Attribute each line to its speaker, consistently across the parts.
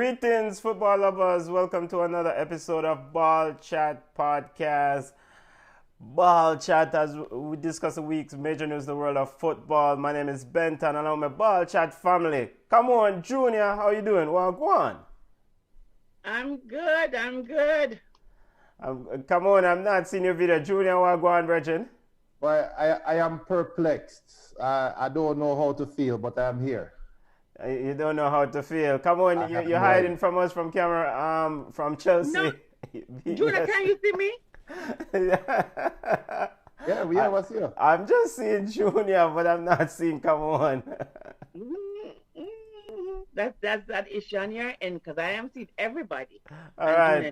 Speaker 1: Greetings, football lovers. Welcome to another episode of Ball Chat Podcast. Ball Chat, as we discuss the week's major news in the world of football. My name is Benton, and I'm my Ball Chat family. Come on, Junior, how you doing? Well, go on.
Speaker 2: I'm good.
Speaker 1: Come on, I'm not seeing your video. Junior, well, go on, Virgin.
Speaker 3: Well, I am perplexed. I don't know how to feel, but I'm here.
Speaker 1: You don't know how to feel. Come on, you're hiding from us from camera, from Chelsea.
Speaker 2: No, Junior, can you see me?
Speaker 3: Yeah, we have us here.
Speaker 1: I'm just seeing Junior, but I'm not seeing. Come on.
Speaker 2: That's that issue on your end because I am seeing everybody.
Speaker 1: All right.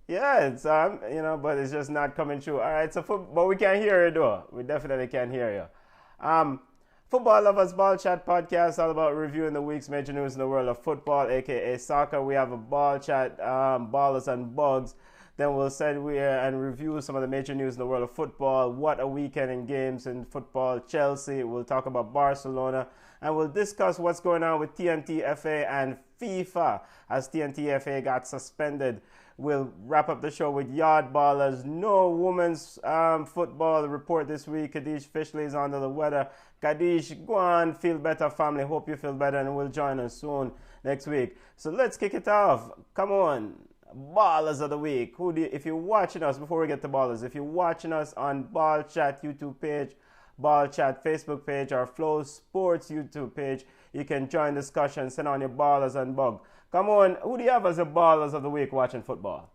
Speaker 1: Yeah, it's but it's just not coming through. All right, but we can hear you though. We definitely can hear you. Football Lovers Ball Chat Podcast, all about reviewing the week's major news in the world of football, aka soccer. We have a Ball Chat, Ballas and Bugs. Then we'll send and review some of the major news in the world of football. What a weekend in games in football. Chelsea. We'll talk about Barcelona. And we'll discuss what's going on with TTFA and FIFA as TTFA got suspended. We'll wrap up the show with Yawd Ballas. No women's football report this week. Kadish Fishley is under the weather. Kadish, go on, feel better, family. Hope you feel better, and we'll join us soon next week. So let's kick it off. Come on. Ballers of the week. If you're watching us, before we get to ballers, if you're watching us on Ball Chat YouTube page, Ball Chat Facebook page, or Flow Sports YouTube page, you can join discussion, send on your ballers and bug. Come on, who do you have as the ballers of the week watching football?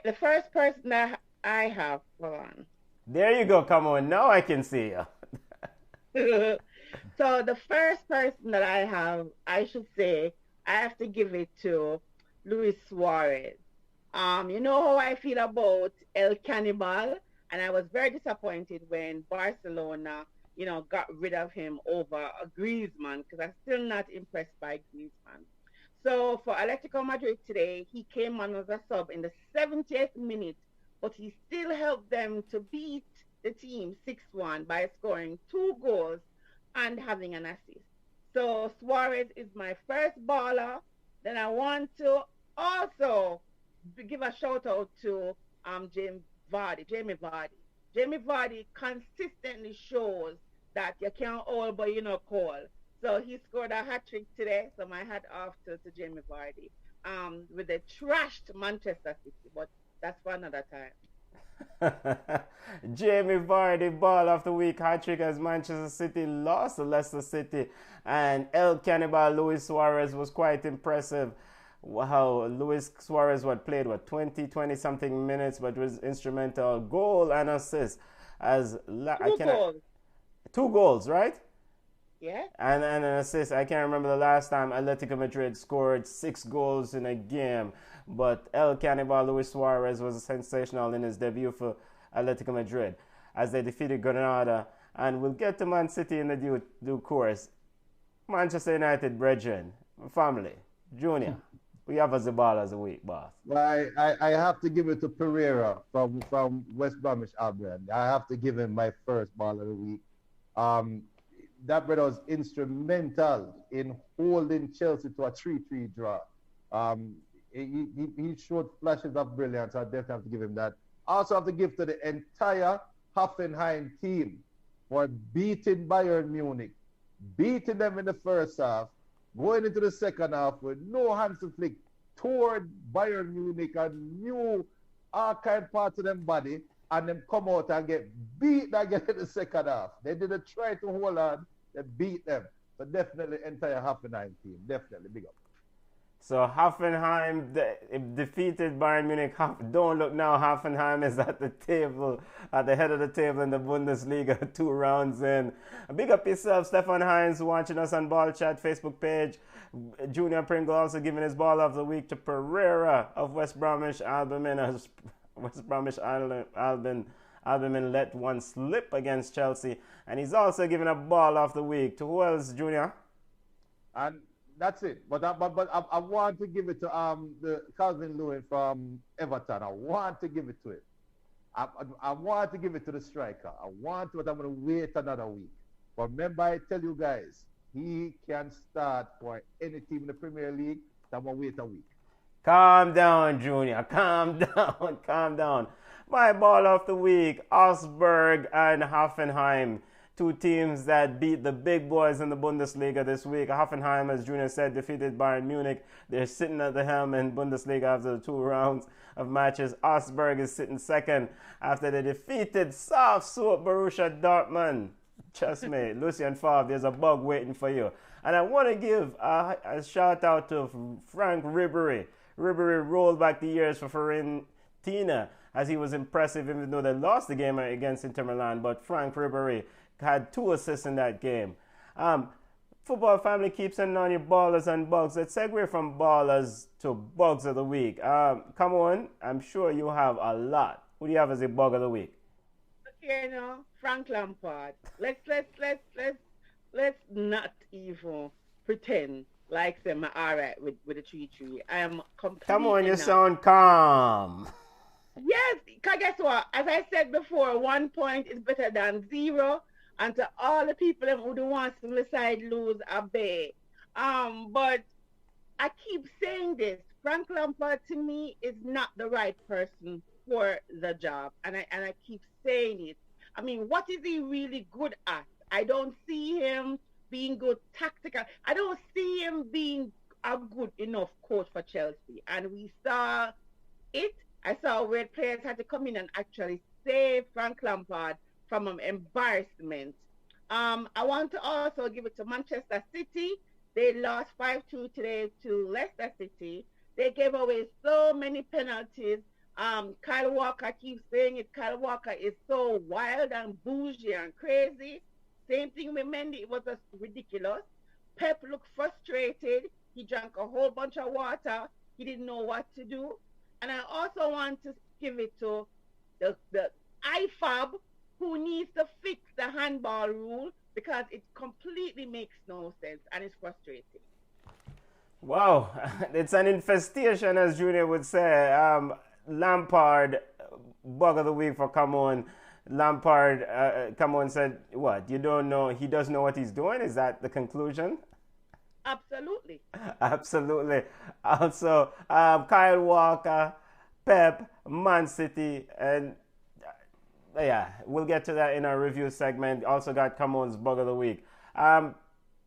Speaker 2: The first person that I have, hold on.
Speaker 1: There you go, come on, now I can see you.
Speaker 2: So the first person that I have, I should say, I have to give it to Luis Suarez. You know how I feel about El Cannibal, and I was very disappointed when Barcelona, got rid of him over Griezmann, because I'm still not impressed by Griezmann. So for Atletico Madrid today, he came on as a sub in the 70th minute, but he still helped them to beat the team 6-1 by scoring 2 goals and having an assist. So Suarez is my first baller. Then I want to also give a shout out to Jamie Vardy. Jamie Vardy consistently shows that you can't all but call. So he scored a hat-trick today, so my hat off to Jamie Vardy with the trashed Manchester City, but that's for another time.
Speaker 1: Jamie Vardy, ball of the week, hat-trick as Manchester City lost to Leicester City, and El Cannibal Luis Suarez was quite impressive. Wow, Luis Suarez played 20 something minutes, but was instrumental, goal and assist. Two goals, right?
Speaker 2: Yeah.
Speaker 1: And an assist. I can't remember the last time Atletico Madrid scored 6 goals in a game. But El Cannibal Luis Suarez was sensational in his debut for Atletico Madrid as they defeated Granada. And we'll get to Man City in the due course. Manchester United, brethren, family, Junior, we have as the ball as a week, boss.
Speaker 3: Well, I have to give it to Pereira from West Bromwich Albion. I have to give him my first ball of the week. That brother was instrumental in holding Chelsea to a 3-3 draw. He showed flashes of brilliance. I definitely have to give him that. I also have to give to the entire Hoffenheim team for beating Bayern Munich, beating them in the first half, going into the second half with no Hansi Flick toward Bayern Munich and knew all kind of parts of them body, and them come out and get beat again in the second half. They didn't try to hold on, they beat them. So definitely entire Hoffenheim team, definitely big up.
Speaker 1: So Hoffenheim defeated Bayern Munich. Don't look now, Hoffenheim is at the table, at the head of the table in the Bundesliga, 2 rounds in. Big up yourself, Stefan Hines, watching us on Ball Chat Facebook page. Junior Pringle also giving his ball of the week to Pereira of West Bromwich Albion. As West Bromwich Albion let one slip against Chelsea. And he's also giving a ball of the week to who else, Junior?
Speaker 3: And that's it. But I want to give it to the Calvin Lewin from Everton. I want to give it to him. I want to give it to the striker. I want to, but I'm going to wait another week. But remember, I tell you guys, he can start for any team in the Premier League. I'm going to wait a week.
Speaker 1: Calm down, Junior. Calm down. Calm down. My ball of the week, Augsburg and Hoffenheim. Two teams that beat the big boys in the Bundesliga this week. Hoffenheim, as Junior said, defeated Bayern Munich. They're sitting at the helm in Bundesliga after the 2 rounds of matches. Augsburg is sitting second after they defeated soft soap Borussia Dortmund. Trust me, Lucien Favre, there's a bug waiting for you. And I want to give a shout out to Frank Ribery. Ribery rolled back the years for Fiorentina as he was impressive even though they lost the game against Inter Milan. But Frank Ribery had 2 assists in that game. Football family keeps sending on your ballers and bugs. Let's segue from ballers to bugs of the week. Come on, I'm sure you have a lot. Who do you have as a bug of the week?
Speaker 2: Okay, now, Frank Lampard. Let's not even pretend like them are all right with the 3-3. I am completely.
Speaker 1: Come on, you sound calm.
Speaker 2: Yes, because guess what? As I said before, 1 point is better than 0. And to all the people who don't want to decide lose a bet. But I keep saying this. Frank Lampard to me is not the right person for the job. And I keep saying it. I mean, what is he really good at? I don't see him being good tactical. I don't see him being a good enough coach for Chelsea. And we saw it. I saw where players had to come in and actually save Frank Lampard from an embarrassment. I want to also give it to Manchester City. They lost 5-2 today to Leicester City. They gave away so many penalties. Kyle Walker keeps saying it. Kyle Walker is so wild and bougie and crazy. Same thing with Mendy. It was just ridiculous. Pep looked frustrated. He drank a whole bunch of water. He didn't know what to do. And I also want to give it to the IFAB, who needs to fix the handball rule because it completely makes no sense and it's frustrating.
Speaker 1: Wow, it's an infestation, as Junior would say. Lampard, bug of the week for Come On. Lampard, Come On said, what, you don't know, he doesn't know what he's doing? Is that the conclusion?
Speaker 2: Absolutely.
Speaker 1: Absolutely. Also, Kyle Walker, Pep, Man City, and yeah, we'll get to that in our review segment. Also got Come On's bug of the week.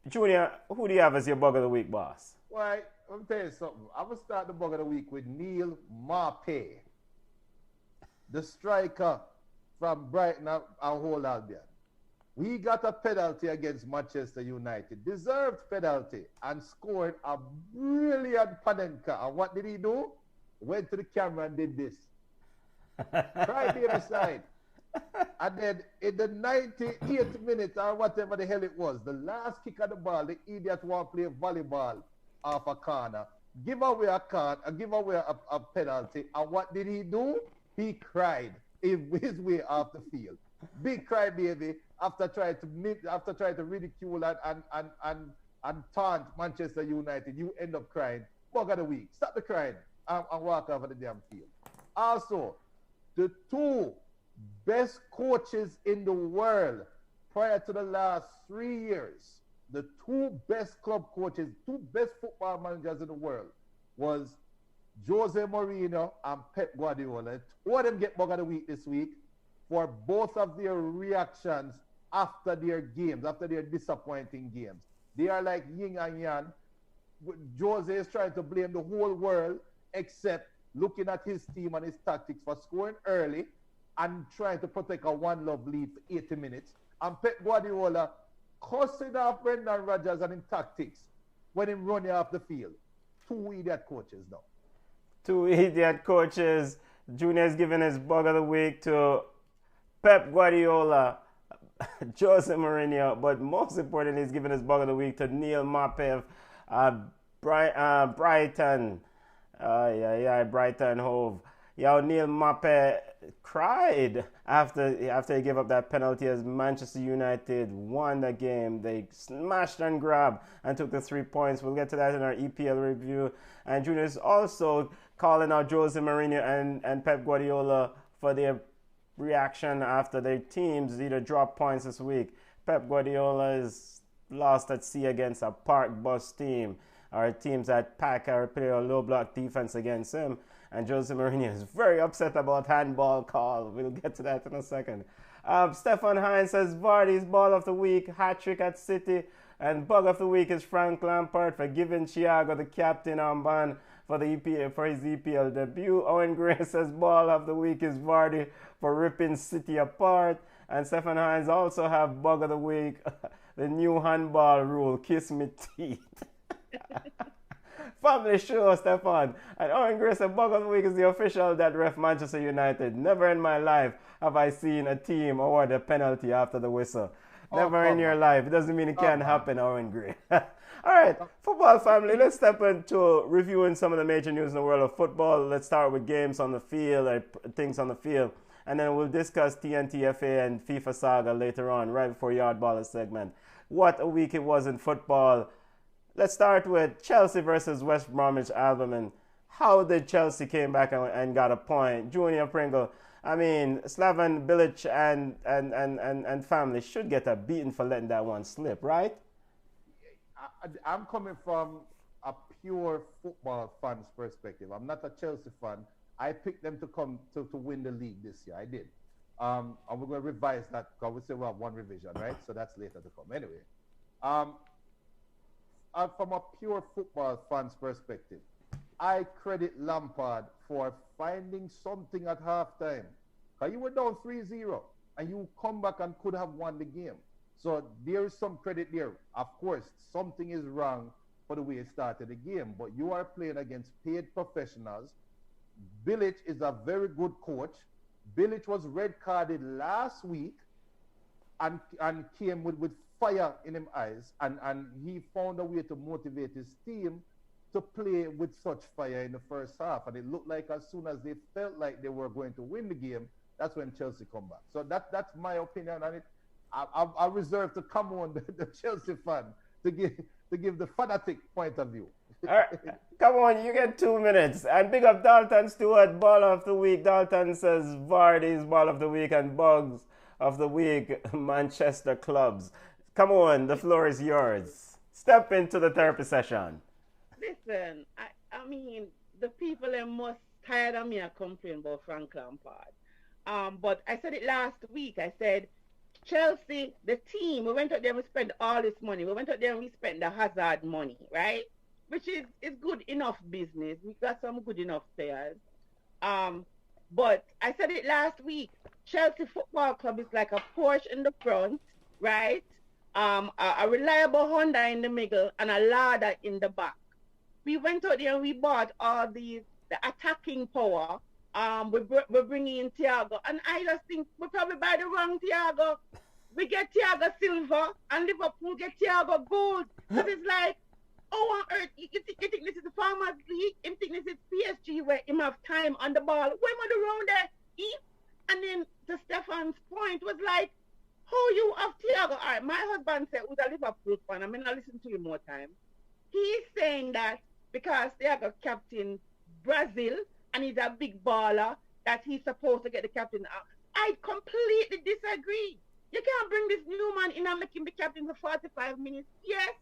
Speaker 1: Junior, who do you have as your bug of the week, boss?
Speaker 3: Well, let me tell you something. I will start the bug of the week with Neil Maupay, the striker from Brighton and Hove Albion. We got a penalty against Manchester United, deserved penalty, and scored a brilliant Panenka. And what did he do? Went to the camera and did this. Right here beside. And then in the 98th minute or whatever the hell it was, the last kick of the ball, the idiot want to play volleyball off a corner, give away a penalty. And what did he do? He cried his way off the field. Big cry baby after trying to ridicule and taunt Manchester United. You end up crying. Bug of the week. Stop the crying and walk over the damn field. Also, the 2 best coaches in the world prior to the last 3 years, the 2 best club coaches, 2 best football managers in the world was Jose Mourinho and Pep Guardiola. 2 of them get bug of the week this week for both of their reactions after their games, after their disappointing games. They are like yin and yang. Jose is trying to blame the whole world except looking at his team and his tactics for scoring early and trying to protect a 1-love lead for 80 minutes. And Pep Guardiola cussing off Brendan Rodgers and in tactics when him running off the field. 2 idiot coaches now.
Speaker 1: 2 idiot coaches. Junior's giving his bug of the week to Pep Guardiola, Jose Mourinho, but most importantly, he's giving his bug of the week to Neil Maupay of Brighton. Brighton Hove. Neil Maupay cried after he gave up that penalty as Manchester United won the game. They smashed and grabbed and took the 3 points. We'll get to that in our EPL review. And Junior is also calling out Jose Mourinho and Pep Guardiola for their reaction after their teams either dropped points this week. Pep Guardiola is lost at sea against a park bus team or teams that pack or play a low block defense against him. And Jose Mourinho is very upset about handball call. We'll get to that in a second. Stefan Hines says Vardy's ball of the week, hat trick at City, and bug of the week is Frank Lampard for giving Thiago the captain armband for the EPL for his EPL debut. Owen Gray says ball of the week is Vardy for ripping City apart, and Stefan Hines also have bug of the week, the new handball rule, kiss me teeth. Family show, Stefan. And Owen Gray said bug of the week is the official that ref Manchester United. Never in my life have I seen a team award a penalty after the whistle. Never in your life. It doesn't mean it can't happen, Owen Gray. All right, football family, let's step into reviewing some of the major news in the world of football. Let's start with games on the field, things on the field, and then we'll discuss TTFA and FIFA saga later on, right before Yawd Ballas segment. What a week it was in football. Let's start with Chelsea versus West Bromwich Albion. And how did Chelsea came back and got a point? Junior Pringle, I mean, Slaven Bilic and family should get a beating for letting that one slip, right?
Speaker 3: I'm coming from a pure football fan's perspective. I'm not a Chelsea fan. I picked them to come to win the league this year. I did. And we're going to revise that because we say we have one revision, right? So that's later to come. Anyway, from a pure football fan's perspective, I credit Lampard for finding something at halftime. Because you were down 3-0 and you come back and could have won the game. So there is some credit there. Of course, something is wrong for the way it started the game, but you are playing against paid professionals. Bilic is a very good coach. Bilic was red carded last week and came with fire in his eyes, and he found a way to motivate his team to play with such fire in the first half. And it looked like as soon as they felt like they were going to win the game, that's when Chelsea come back. So that's my opinion on it. I reserve to come on the Chelsea fan to give the fanatic point of view.
Speaker 1: All right. Come on, you get 2 minutes. And big up Dalton Stewart, ball of the week. Dalton says Vardy's ball of the week and bugs of the week, Manchester clubs. Come on, the floor is yours. Step into the therapy session.
Speaker 2: Listen, I mean, the people are most tired of me complaining about Frank Lampard. But I said it last week. I said, Chelsea, the team, we went out there and we spent all this money. We went out there and we spent the hazard money, right? Which is good enough business. We got some good enough players. But I said it last week. Chelsea Football Club is like a Porsche in the front, right? A reliable Honda in the middle and a Lada in the back. We went out there and we bought all the attacking power. We're bringing in Thiago, and I just think we probably buy the wrong Thiago. We get Thiago Silver, and Liverpool get Thiago Gold. So it's like, oh, on earth, you think this is the Farmers League? You think this is PSG where him have time on the ball? When was the round there? And then to Stefan's point was like, how you have Thiago? All right, my husband said, who's a Liverpool fan, I'm going to listen to you more time. He's saying that because Thiago captain Brazil, and he's a big baller, that he's supposed to get the captain out. I completely disagree. You can't bring this new man in and make him the captain for 45 minutes. Yes,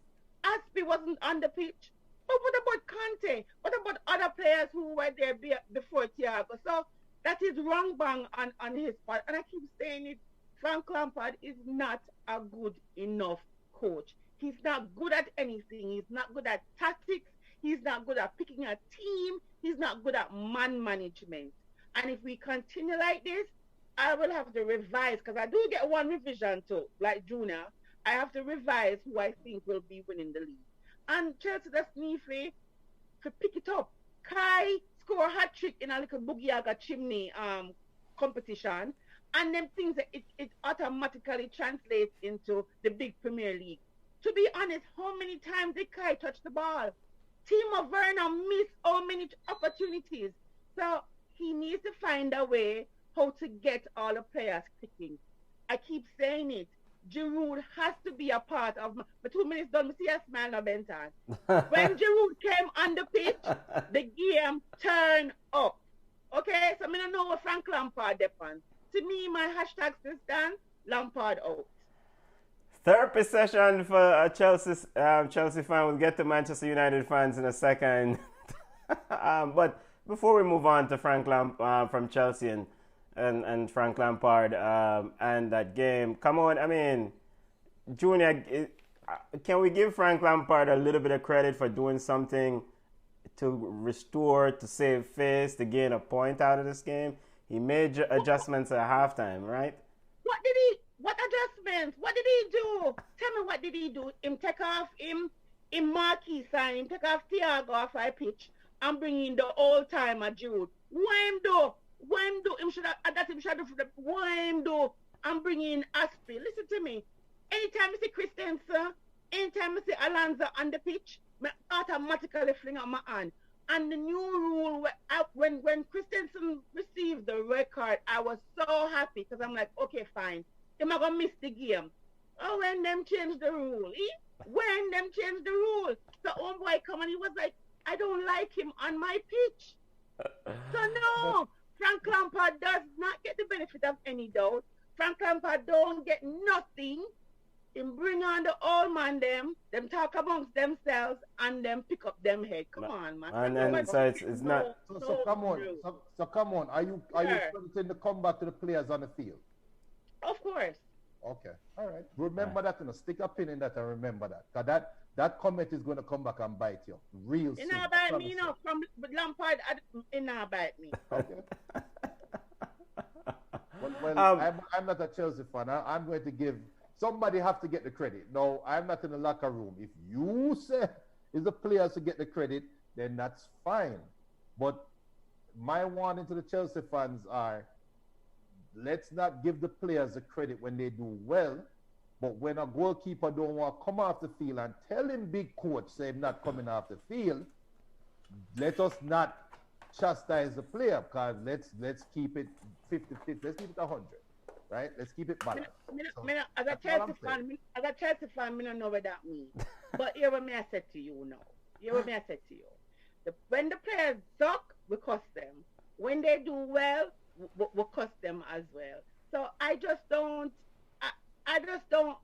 Speaker 2: Aspie wasn't on the pitch. But what about Conte? What about other players who were there before Thiago? So that is wrong bang on his part. And I keep saying it, Frank Lampard is not a good enough coach. He's not good at anything. He's not good at tactics. He's not good at picking a team. He's not good at man management. And if we continue like this, I will have to revise, because I do get one revision too, like Junior. I have to revise who I think will be winning the league. And Chelsea, that's Nefe to pick it up. Kai score a hat trick in a little Bugiaga chimney competition. And them things, it automatically translates into the big Premier League. To be honest, how many times did Kai touch the ball? Timo Werner missed so many opportunities. So he needs to find a way how to get all the players clicking. I keep saying it. Giroud has to be a part of the 2 minutes done. We see a smile now, Benton. When Giroud came on the pitch, the game turned up. Okay, so I don't know what Frank Lampard depends. To me, my hashtag still stands, Lampard out.
Speaker 1: Therapy session for a Chelsea fan. We'll get to Manchester United fans in a second. But before we move on to Frank from Chelsea and Frank Lampard and that game, come on, I mean, Junior, can we give Frank Lampard a little bit of credit for doing something to restore, to save face, to gain a point out of this game? He made adjustments at halftime, right?
Speaker 2: What adjustments? What did he do? Tell me, what did he do? Him take off him Marquis sign, him take off Thiago off I pitch and bring in the old-timer Jude. What him do? Him should have do for the what him do and bring in Aspi. Listen to me. Anytime I see Christensen, anytime I see Alonso on the pitch, I automatically fling out my hand. And the new rule, when Christensen received the red card, I was so happy because I'm like, okay, fine. Am I going to miss the game? Oh, when them changed the rule. When them changed the rule. So homeboy come and he was like, I don't like him on my pitch. So no, Frank Lampard does not get the benefit of any doubt. Frank Lampard don't get nothing. Him bring on the old man them talk amongst themselves and them pick up them head. Come on, man.
Speaker 1: And so it's not.
Speaker 3: So come on. So come on. Are you expecting to come back to the players on the field?
Speaker 2: Of course.
Speaker 3: Okay. All right. Remember that, stick a pin in that and remember that. Because that comment is going to come back and bite you. Real soon.
Speaker 2: It not bite me, From Lampard, it not bite me.
Speaker 3: Okay. well, I'm not a Chelsea fan. I'm going to give... Somebody have to get the credit. No, I'm not in the locker room. If you say it's the players to get the credit, then that's fine. But my warning to the Chelsea fans are, let's not give the players the credit when they do well, but when a goalkeeper don't want to come off the field and tell him big coach say him not coming off the field, let us not chastise the player, because let's keep it 50-50. Let's keep it 100. Right? Let's keep it balanced.
Speaker 2: As a Chelsea fan, I don't know what that means. But here what I said to you now. When the players suck, we cuss them. When they do well, we cuss them as well. So I just don't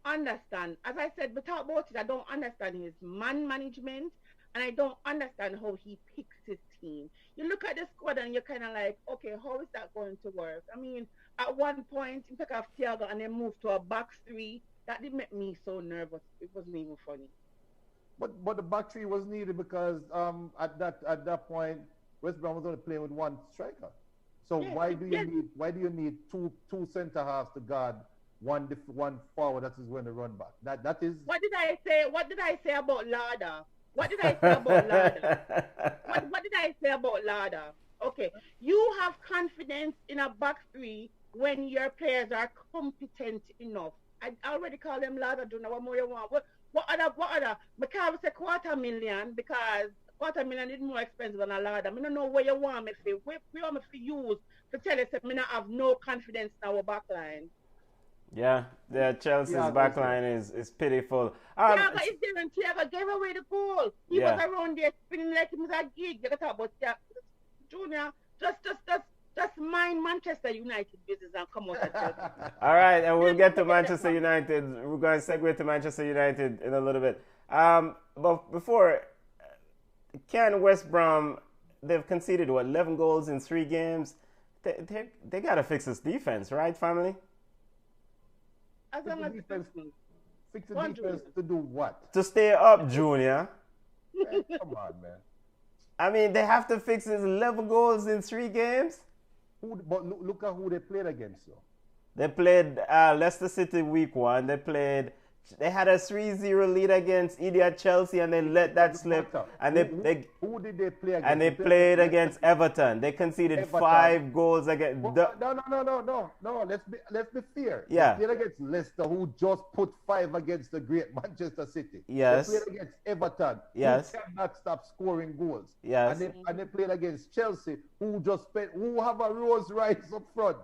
Speaker 2: understand. As I said, we talk about it, I don't understand his man management, and I don't understand how he picks his team. You look at the squad and you're kind of like, okay, how is that going to work? I mean, at one point, he took off Thiago and then moved to a back three. That did make me so nervous. It wasn't even funny.
Speaker 3: But the back three was needed because at that point, West Brom was only playing with one striker. So why do you need two centre halves to guard one forward that is going to run back? That is.
Speaker 2: What did I say? What did I say about Lada? What did I say about Lada? What did I say about Lada? Okay, you have confidence in a back three when your players are competent enough. I already call them Lada. Don't know what more you want. What other? I can't say $250,000 because $250,000 is more expensive than a Lada. I don't know where you want me to. Where you want me to use to tell us that I not have no confidence in our backline.
Speaker 1: Yeah, Chelsea's backline is pitiful.
Speaker 2: Thiago is there, and Thiago gave away the goal. He was around there spinning like he was a gig. You talk about Junior. Just mind Manchester United business and come out of Chelsea.
Speaker 1: All right, and we'll get to Manchester United. We're going to segue to Manchester United in a little bit. But before, can West Brom, they've conceded, 11 goals in 3 games? They got to fix this defense, right, family?
Speaker 2: As long as
Speaker 3: fix the defense to do what?
Speaker 1: To stay up, Junior.
Speaker 3: Man, come on, man.
Speaker 1: I mean, they have to fix his 11 goals in 3 games.
Speaker 3: But look at who they played against, though.
Speaker 1: They played Leicester City week 1. They had a 3-0 lead against idiot Chelsea, and they let that slip. And
Speaker 3: who did they play against?
Speaker 1: And they played against Everton. They conceded 5 goals against.
Speaker 3: No. Let's be fair.
Speaker 1: Yeah.
Speaker 3: They played against Leicester, who just put 5 against the great Manchester City.
Speaker 1: Yes.
Speaker 3: They played against Everton.
Speaker 1: Yes.
Speaker 3: Who cannot stop scoring goals.
Speaker 1: Yes.
Speaker 3: And they played against Chelsea, who have a Rose Rice up front.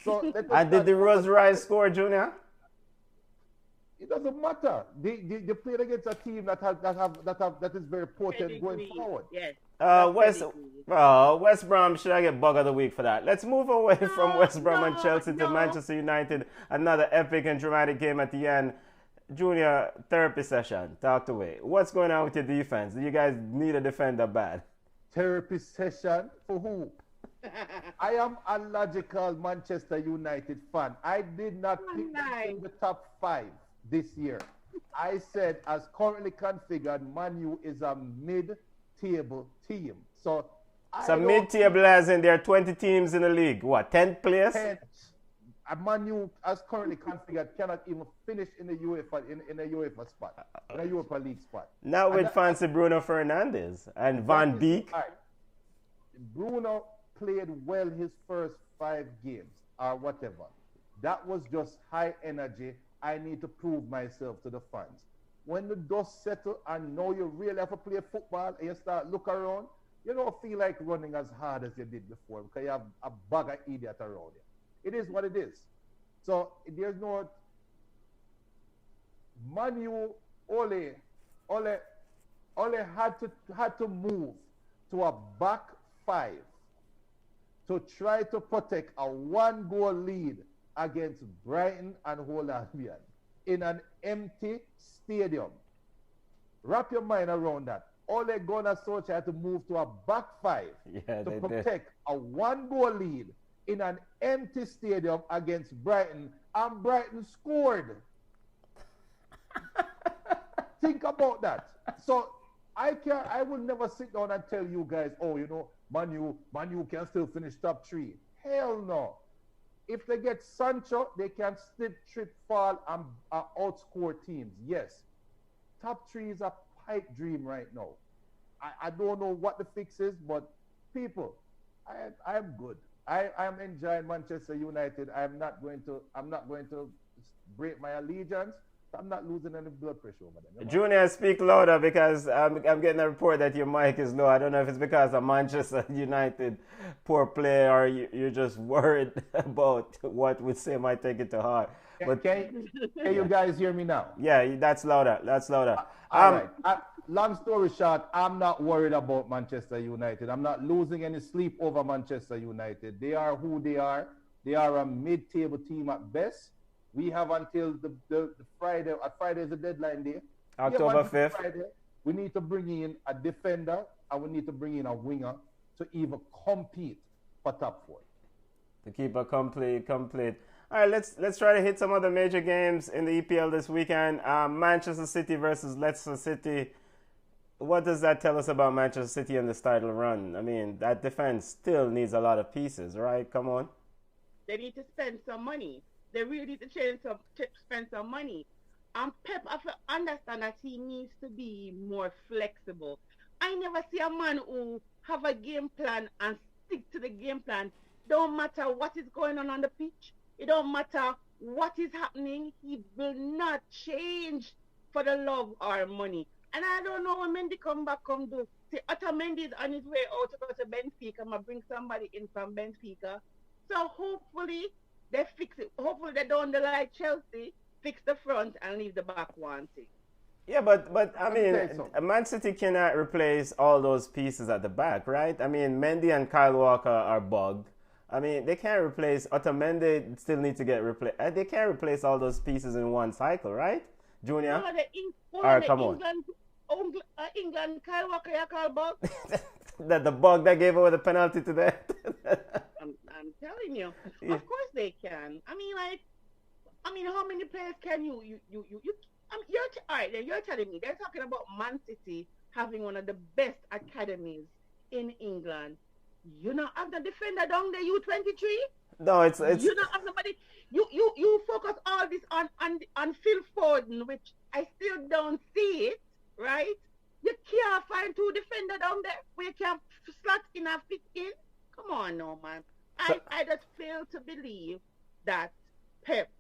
Speaker 3: So
Speaker 1: and did the Rose Rice score, Junior?
Speaker 3: It doesn't matter. They played against a team that is very potent going forward.
Speaker 2: Yes.
Speaker 1: West Brom, should I get bug of the week for that? Let's move away from West Brom and Chelsea to Manchester United. Another epic and dramatic game at the end. Junior, therapy session. Talk to me. What's going on with your defense? Do you guys need a defender bad?
Speaker 3: Therapy session for who? I am a logical Manchester United fan. I did not pick them in the top 5 this year. I said, as currently configured, Man U is a mid-table team. So
Speaker 1: mid-table as in there are 20 teams in the league. What, 10th place?
Speaker 3: 10th. Man U, as currently configured, cannot even finish in the UEFA in a UEFA spot, in a Europa League spot.
Speaker 1: Not with fancy Bruno Fernandes and Van Beek.
Speaker 3: Right. Bruno played well his first 5 games or whatever. That was just high energy. I need to prove myself to the fans. When the dust settles and now you really have to play football and you start look around, you don't feel like running as hard as you did before because you have a bag of idiot around you. It is what it is. So there's no Manu Ole had to move to a back 5 to try to protect a 1-goal lead against Brighton and Hove Albion in an empty stadium. Wrap your mind around that. Ole Gunnar Solskjaer had to move to a back 5 to protect a 1-goal lead in an empty stadium against Brighton, and Brighton scored. Think about that. So I will never sit down and tell you guys, oh, you know, Man U can still finish top 3. Hell no. If they get Sancho, they can trip, fall, and outscore teams. Yes. Top 3 is a pipe dream right now. I don't know what the fix is, but people, I am good. I am enjoying Manchester United. I'm not going to break my allegiance. I'm not losing any blood pressure over them.
Speaker 1: Junior, speak louder because I'm getting a report that your mic is low. I don't know if it's because of Manchester United poor play or you're just worried about what we say might take it to heart. But
Speaker 3: can you guys hear me now?
Speaker 1: Yeah, that's louder. That's louder.
Speaker 3: All right. Long story short, I'm not worried about Manchester United. I'm not losing any sleep over Manchester United. They are who they are. They are a mid-table team at best. We have until the Friday. Friday is the deadline day.
Speaker 1: October 5th.
Speaker 3: Friday, we need to bring in a defender and we need to bring in a winger to even compete for top 4.
Speaker 1: To keep a complete. All right, let's try to hit some other major games in the EPL this weekend. Manchester City versus Leicester City. What does that tell us about Manchester City and this title run? I mean, that defense still needs a lot of pieces, right? Come on.
Speaker 2: They need to spend some money. They really need to spend some money. And Pep, I understand that he needs to be more flexible. I never see a man who have a game plan and stick to the game plan. Don't matter what is going on the pitch. It don't matter what is happening. He will not change for the love or money. And I don't know when Mendy come do. See, Otamendi is on his way out to go to Benfica. I'm going to bring somebody in from Benfica. So hopefully they fix it. Hopefully they don't like Chelsea, fix the front and leave the back one thing.
Speaker 1: Yeah, but I mean, Man City cannot replace all those pieces at the back, right? I mean, Mendy and Kyle Walker are bugged. I mean, they can't replace Otamendi. Still need to get replaced. They can't replace all those pieces in one cycle, right, Junior? Come on.
Speaker 2: England, Kyle Walker, you call bug?
Speaker 1: The bug that gave away the penalty today.
Speaker 2: I'm telling you, yeah. Of course they can. I mean, how many players can you? All right, then you're telling me they're talking about Man City having one of the best academies in England. You not have the defender down there, U23?
Speaker 1: No, it's
Speaker 2: you not have nobody. You focus all this on Phil Foden, which I still don't see it, right? You can't find 2 defender down there where you can slot in and fit in. Come on, no man. I just fail to believe that Pep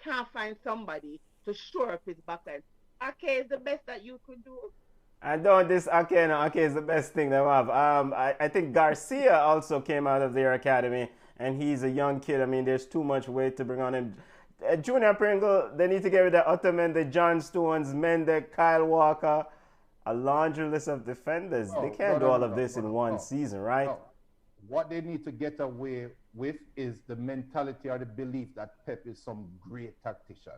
Speaker 2: can't find somebody to shore up his backline. Ake is the best that you could do.
Speaker 1: I don't this Ake is the best thing they have. I think Garcia also came out of their academy, and he's a young kid. I mean, there's too much weight to bring on him. Junior Pringle, they need to get rid of Otamendi, John Stones, Mendy, Kyle Walker, a laundry list of defenders. They can't do all of this in one season, right? No.
Speaker 3: What they need to get away with is the mentality or the belief that Pep is some great tactician.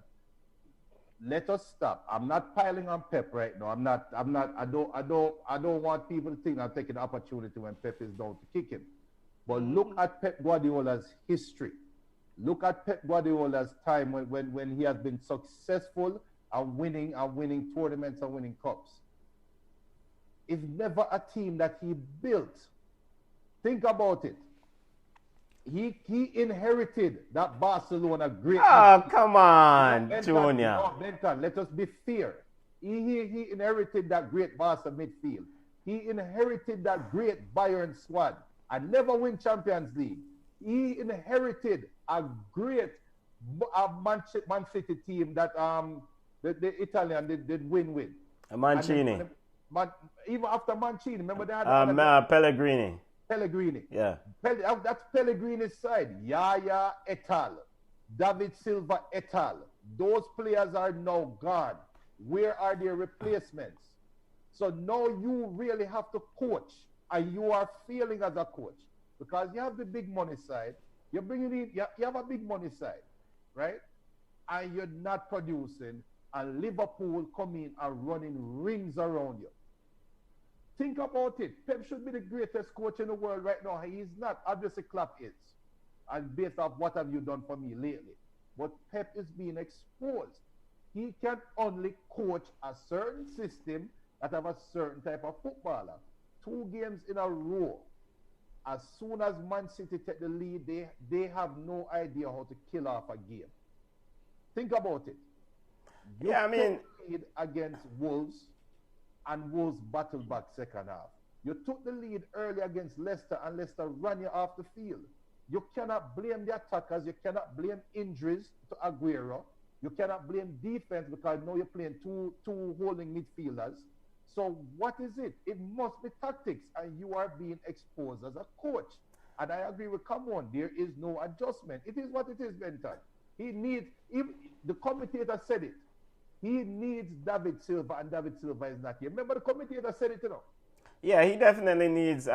Speaker 3: let us stop. I'm not piling on Pep right now. I don't want people to think I'm taking the opportunity when Pep is down to kick him. But look at Pep Guardiola's history. Look at Pep Guardiola's time when he has been successful and winning tournaments and winning cups. It's never a team that he built. Think about it. He inherited that Barcelona great.
Speaker 1: Oh, come on, Junior.
Speaker 3: No, Benton, let us be fair. He inherited that great Barca midfield. He inherited that great Bayern squad and never win Champions League. He inherited a great Man City team that the Italian did win with.
Speaker 1: Mancini.
Speaker 3: Even after Mancini, remember they had
Speaker 1: Pellegrini.
Speaker 3: Pellegrini.
Speaker 1: Yeah.
Speaker 3: That's Pellegrini's side. Yaya et al. David Silva et al. Those players are now gone. Where are their replacements? So now you really have to coach, and you are failing as a coach because you have the big money side. You're bringing in, you have a big money side, right? And you're not producing, and Liverpool coming and running rings around you. Think about it. Pep should be the greatest coach in the world right now. He is not. Obviously, Klopp is. And based off what have you done for me lately. But Pep is being exposed. He can only coach a certain system that have a certain type of footballer. 2 games in a row. As soon as Man City take the lead, they have no idea how to kill off a game. Think about it. You lead against Wolves, and Wolves battled back second half. You took the lead early against Leicester, and Leicester ran you off the field. You cannot blame the attackers. You cannot blame injuries to Aguero. You cannot blame defense because now you're playing two holding midfielders. So what is it? It must be tactics, and you are being exposed as a coach. And I agree with Camon. There is no adjustment. It is what it is, Benton. He needs, the commentator said it. He needs David Silva, and David Silva is not here. Remember the commentator said it, you know?
Speaker 1: Yeah, he definitely needs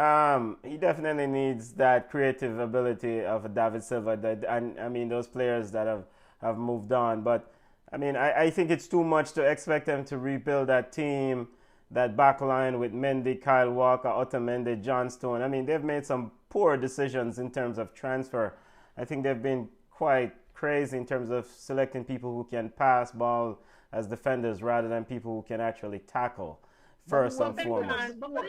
Speaker 1: that creative ability of a David Silva. And I mean, those players that have moved on. But I mean, I think it's too much to expect them to rebuild that team, that back line with Mendy, Kyle Walker, Otamendi, John Stone. I mean, they've made some poor decisions in terms of transfer. I think they've been quite crazy in terms of selecting people who can pass ball as defenders rather than people who can actually tackle first and foremost.
Speaker 2: But what are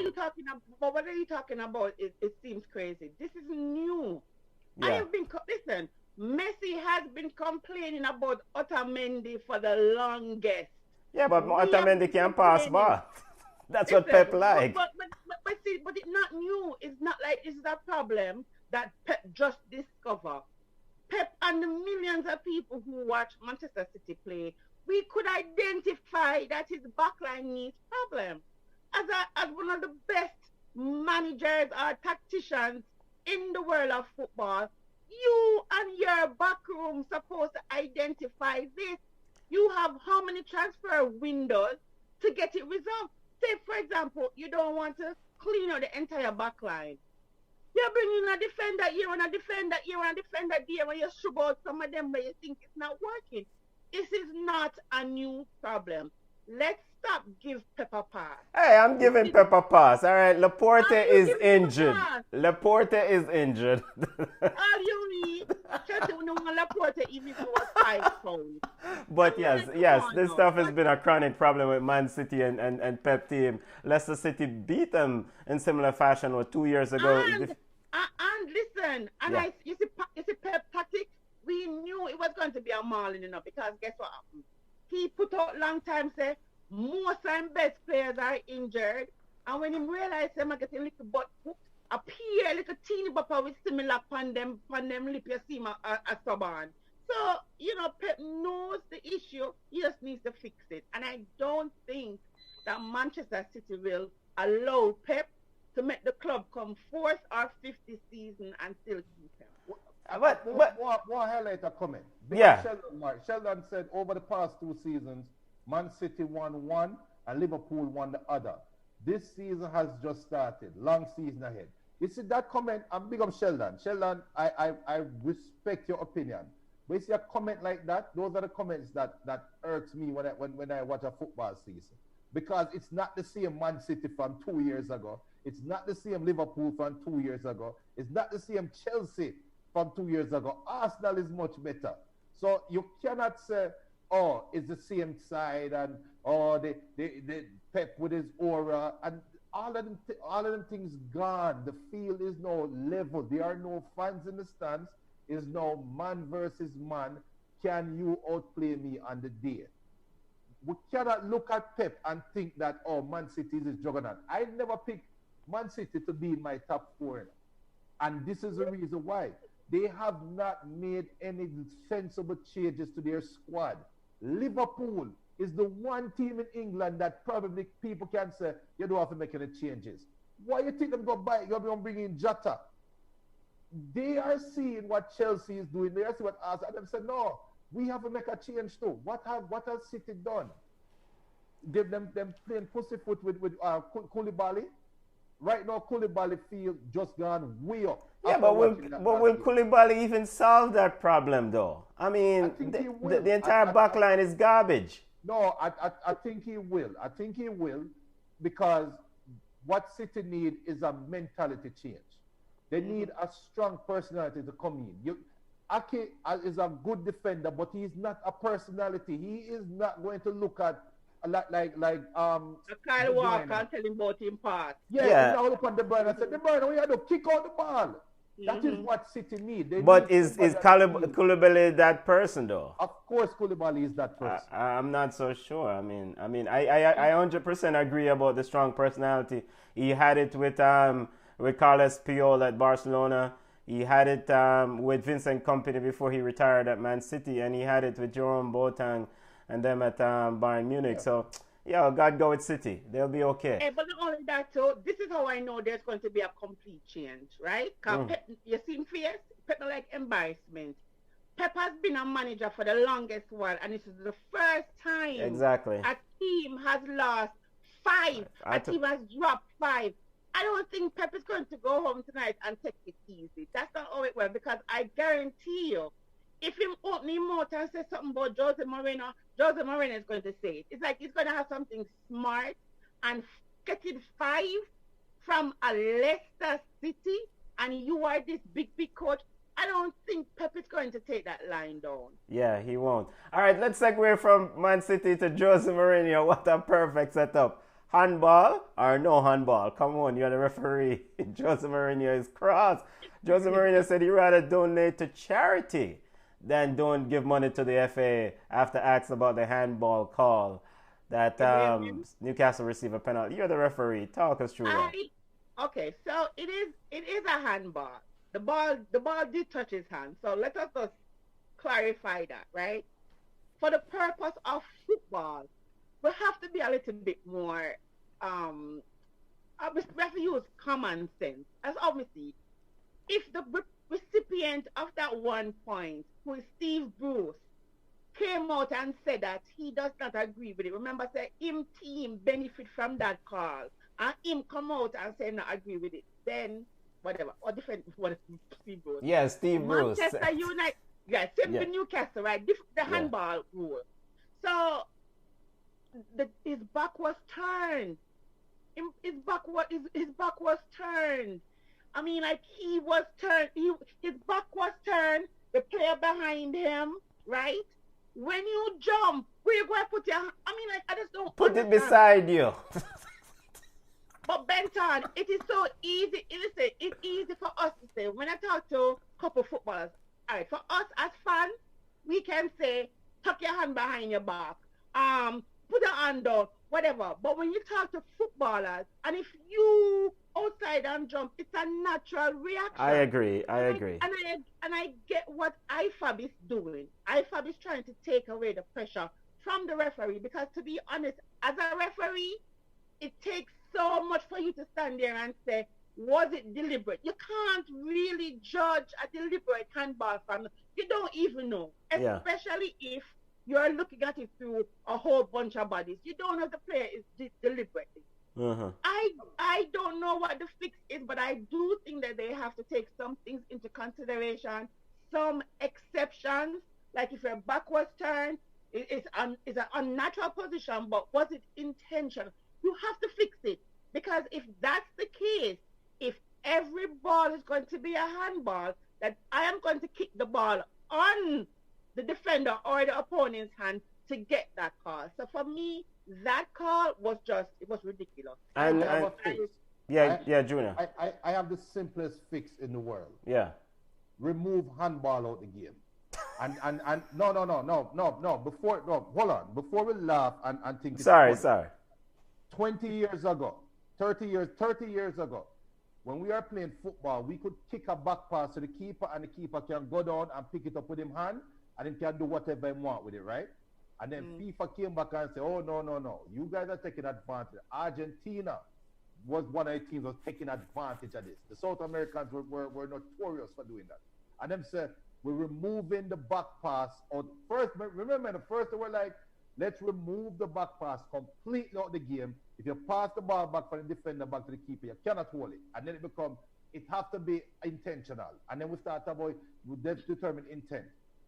Speaker 2: you talking about? It seems crazy. This is new.
Speaker 1: Yeah.
Speaker 2: I have been listen. Messi has been complaining about Otamendi for the longest.
Speaker 1: Yeah, but Otamendi can pass ball. That's what Pep likes.
Speaker 2: But see, but it's not new. It's not like this is a problem that Pep just discovered. Pep and the millions of people who watch Manchester City play, we could identify that his backline needs problem. As one of the best managers or tacticians in the world of football, you and your backroom supposed to identify this. You have how many transfer windows to get it resolved? Say, for example, you don't want to clean out the entire backline. You're bringing a defender here and a defender here and a defender there, and you shrub out some of them, but you think it's not working. This is not a new problem. Let's stop give Pep a pass.
Speaker 1: Hey, I'm giving Pep a pass. All right, Laporte is injured. Laporte is injured.
Speaker 2: All you need, just to know Laporte even if it was 5 pounds.
Speaker 1: But yes, this stuff has been a chronic problem with Man City and Pep team. Leicester City beat them in similar fashion 2 years ago.
Speaker 2: And listen, you see Pep tactic. We knew it was going to be a mauling, because guess what happened? He put out long time say most and best players are injured, and when he realized them are getting little butt hooked, appear like a teeny bopper with similar pan them lip, you see him a stubborn. So, Pep knows the issue, he just needs to fix it. And I don't think that Manchester City will allow Pep to make the club come 4th or 5th this season and still keep him.
Speaker 3: But one highlight a comment.
Speaker 1: Yeah.
Speaker 3: Sheldon said over the past 2 seasons, Man City won one and Liverpool won the other. This season has just started. Long season ahead. You see that comment? I'm big up Sheldon. Sheldon, I respect your opinion. But you see a comment like that, those are the comments that irks me when I watch a football season. Because it's not the same Man City from 2 years ago. It's not the same Liverpool from 2 years ago. It's not the same Chelsea from 2 years ago. Arsenal is much better. So you cannot say, oh, it's the same side and oh, the Pep with his aura and all of them things gone. The field is now level. There are no fans in the stands. It's now man versus man. Can you outplay me on the day? We cannot look at Pep and think that, oh, Man City is a juggernaut. I never picked Man City to be in my top four. And this is the reason why. They have not made any sensible changes to their squad. Liverpool is the one team in England that probably people can say, you don't have to make any changes. Why you think them go buy, you're going to bring in Jota? They are seeing what Chelsea is doing. They are seeing what Arsenal, and they said, no, we have to make a change too. What has City done? Give them playing pussyfoot with Koulibaly. Right now, Koulibaly field just gone way up.
Speaker 1: Yeah, but will Koulibaly even solve that problem, though? I mean, the entire backline is garbage.
Speaker 3: No, I think he will. I think he will because what City need is a mentality change. They need a strong personality to come in. Ake is a good defender, but he's not a personality. He is not going to look at
Speaker 2: Kyle Walker and tell him about him part.
Speaker 3: Yeah. Now look at De Bruyne and say, De Bruyne, we have to kick out the ball. That is what City need.
Speaker 1: But is Koulibaly that person, though?
Speaker 3: Of course, Koulibaly is that person.
Speaker 1: I'm not so sure. I I 100% agree about the strong personality. He had it with Carles Puyol at Barcelona. He had it with Vincent Kompany before he retired at Man City, and he had it with Jerome Boateng and them at Bayern Munich. Yeah. So, yeah, God go with City. They'll be okay.
Speaker 2: Hey, but not only that, so this is how I know there's going to be a complete change, right? Because you see him fierce, Pep like embarrassment. Pep has been a manager for the longest while, and this is the first time a team has lost 5. A team has dropped 5. I don't think Pep is going to go home tonight and take it easy. That's not how it went, because I guarantee you, if him open his mouth and say something about Jose Mourinho is going to say it. It's like he's going to have something smart and getting 5 from a Leicester City, and you are this big coach. I don't think Pep is going to take that line down.
Speaker 1: Yeah, he won't. All right, let's segue from Man City to Jose Mourinho. What a perfect setup. Handball or no handball? Come on, you're the referee. Jose Mourinho is cross. Jose Mourinho said he'd rather donate to charity than don't give money to the FA after asked about the handball call that Newcastle received a penalty. You're the referee. Talk us through that.
Speaker 2: Okay, so it is a handball. The ball did touch his hand. So let us just clarify that, right? For the purpose of football, we have to be a little bit more, we have to use common sense. As obviously, if the recipient of that 1 point, who is Steve Bruce, came out and said that he does not agree with it. Remember, say him team benefit from that call, and him come out and say not agree with it. Then whatever, or different what Steve Bruce.
Speaker 1: Yeah, Steve Bruce.
Speaker 2: Manchester United, same Newcastle, right? The handball rule. So his back was turned. His back was turned. I mean, like he was turned. His back was turned. The player behind him, right? When you jump, where you going to put your? I mean, like I just don't
Speaker 1: put it beside you.
Speaker 2: But Benton, it is so easy. Listen, it's easy for us to say. When I talk to a couple footballers, all right, for us as fans, we can say, tuck your hand behind your back, put your hand down, whatever. But when you talk to footballers, and if you outside and jump, it's a natural reaction.
Speaker 1: I agree.
Speaker 2: And I get what IFAB is doing. IFAB is trying to take away the pressure from the referee, because to be honest, as a referee, it takes so much for you to stand there and say, was it deliberate? You can't really judge a deliberate handball from, you don't even know, especially if you're looking at it through a whole bunch of bodies. You don't know the player is deliberately. I don't know what the fix is, but I do think that they have to take some things into consideration, some exceptions, like if your back was turned, it's an unnatural position, but was it intentional? You have to fix it. Because if that's the case, if every ball is going to be a handball, that I am going to kick the ball on the defender or the opponent's hand to get that call. So for me, that call was it was ridiculous.
Speaker 1: And Junior.
Speaker 3: I have the simplest fix in the world.
Speaker 1: Yeah.
Speaker 3: Remove handball out the game. And no. Hold on. Before we laugh and think.
Speaker 1: Sorry.
Speaker 3: 20 years ago, 30 years ago, when we are playing football, we could kick a back pass to the keeper, and the keeper can go down and pick it up with his hand, and he can do whatever he want with it, right? And then FIFA came back and said, oh, no. You guys are taking advantage. Argentina was one of the teams that was taking advantage of this. The South Americans were notorious for doing that. And them said, we're removing the back pass. First, remember, the first they were like, let's remove the back pass completely out of the game. If you pass the ball back from the defender back to the keeper, you cannot hold it. And then it has to be intentional. And then we start about, let's determine intent.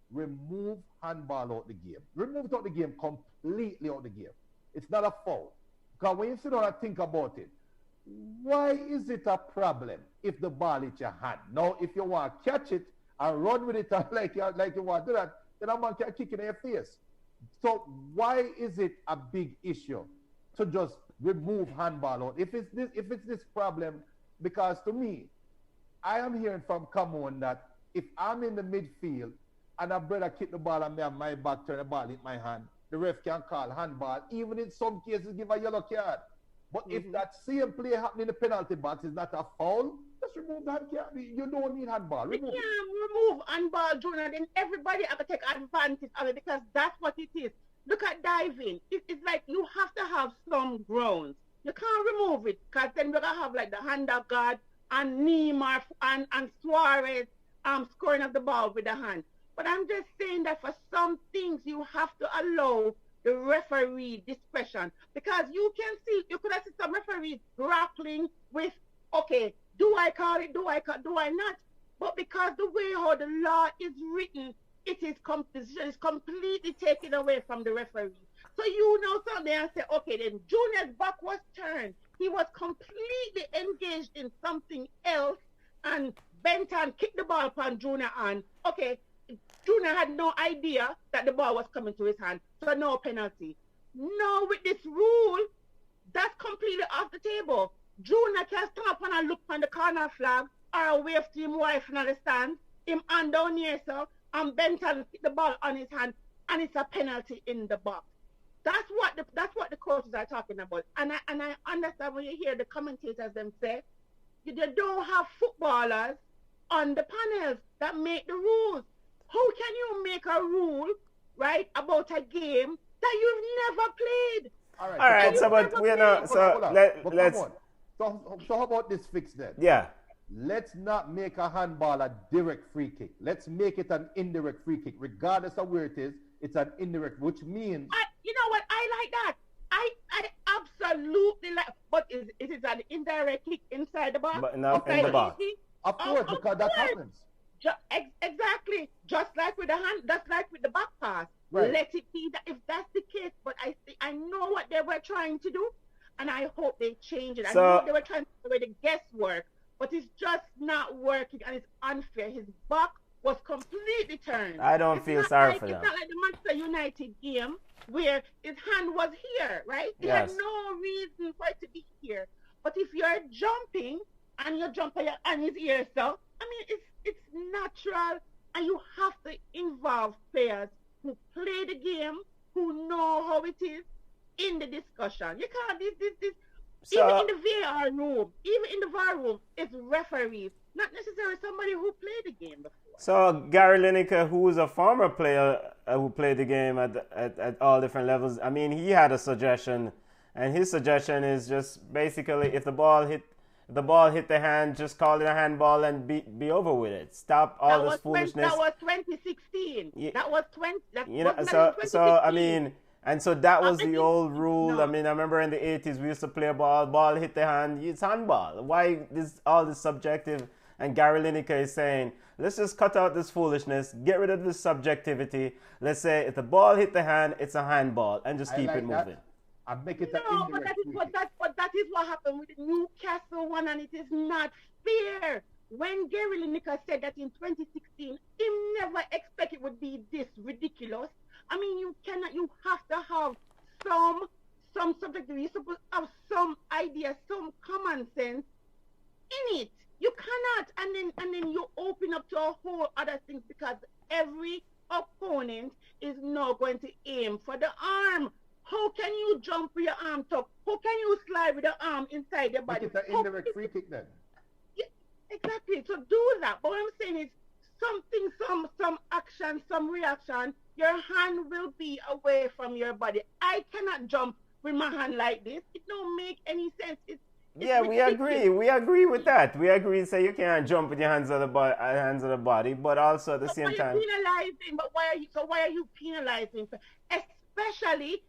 Speaker 3: Remove handball out the game. Remove it out the game, completely out the game. It's not a foul. Because when you sit down and think about it, why is it a problem if the ball hits your hand? Now, if you want to catch it and run with it like you want to do that, then a man can kick it in your face. So why is it a big issue to just remove handball out? If it's this problem, because to me, I am hearing from Camon that if I'm in the midfield and a brother kick the ball and me on my back turn the ball hit my hand, the ref can call handball, even in some cases give a yellow card. But if that same play happening in the penalty box is not a foul, just remove that card. You don't need handball.
Speaker 2: Remove handball, Jonah, then everybody have to take advantage of it, because that's what it is. Look at diving. It's like you have to have some grounds. You can't remove it, because then we're going to have like the hand of God and Neymar and Suarez scoring of the ball with the hand. But I'm just saying that for some things you have to allow the referee discretion, because you could have seen some referees grappling with, okay, do I call it, do I not? But because the way how the law is written, it is completely taken away from the referee. So you know something and say, okay, then Junior's back was turned. He was completely engaged in something else, and Benton kicked the ball upon Junior, and okay, Junior had no idea that the ball was coming to his hand, so no penalty. No, with this rule, that's completely off the table. Junior can stand up and look on the corner flag or wave to him wife in the stand, him hand down here, so, and Benton kick the ball on his hand, and it's a penalty in the box. That's what the coaches are talking about. And I understand when you hear the commentators them say, they don't have footballers on the panels that make the rules. How can you make a rule, right, about a game that you've never played?
Speaker 3: All
Speaker 1: right. So, but we're not. So let's.
Speaker 3: So how about this fix then?
Speaker 1: Yeah.
Speaker 3: Let's not make a handball a direct free kick. Let's make it an indirect free kick, regardless of where it is. It's an indirect, which means.
Speaker 2: You know what? I like that. I absolutely like. But is it an indirect kick inside the box?
Speaker 1: But not in the box.
Speaker 3: Of course, because that happens.
Speaker 2: Exactly, just like with the hand, just like with the back pass.
Speaker 3: Right.
Speaker 2: Let it be that if that's the case. But I know what they were trying to do, and I hope they change it. I know they were trying to do the guesswork, but it's just not working, and it's unfair. His back was completely turned.
Speaker 1: I don't feel sorry for them.
Speaker 2: It's not like the Manchester United game where his hand was here, right? He had no reason for it to be here. But if you're jumping and you jump on his ear, so I mean, it's natural, and you have to involve players who play the game, who know how it is, in the discussion. You can't even in the VAR room, even in the VAR room, it's referees, not necessarily somebody who played the game before.
Speaker 1: So Gary Lineker, who is a former player who played the game at all different levels, I mean, he had a suggestion, and his suggestion is just basically if the ball hit the hand, just call it a handball and be over with it. Stop all this foolishness.
Speaker 2: That was 2016.
Speaker 1: Yeah.
Speaker 2: That was 20. That
Speaker 1: you know, so I mean, and so that was the old rule. No. I mean, I remember in the 80s we used to play ball hit the hand, it's handball. Why all this subjective And Gary Lineker is saying, let's just cut out this foolishness, get rid of this subjectivity. Let's say if the ball hit the hand, it's a handball, and just keep it moving.
Speaker 3: And make it
Speaker 2: no,
Speaker 3: an
Speaker 2: but
Speaker 3: indirect
Speaker 2: that is what happened with the Newcastle one, and it is not fair. When Gary Lineker said that in 2016, he never expected it would be this ridiculous. I mean, you have to have some subjectivity. You're supposed to have some idea, some common sense in it. You cannot, and then you open up to a whole other things because every opponent is now going to aim for the arm. How can you jump with your arm top? How can you slide with the arm inside your body?
Speaker 3: Make it an indirect free kick then.
Speaker 2: Yeah, exactly. So do that. But what I'm saying is something, some action, some reaction, your hand will be away from your body. I cannot jump with my hand like this. It don't make any sense. It's
Speaker 1: yeah, we agree. We agree with that. We agree. Say you can't jump with your hands of the body, but also at the same time.
Speaker 2: Penalizing? But why are you penalizing? Especially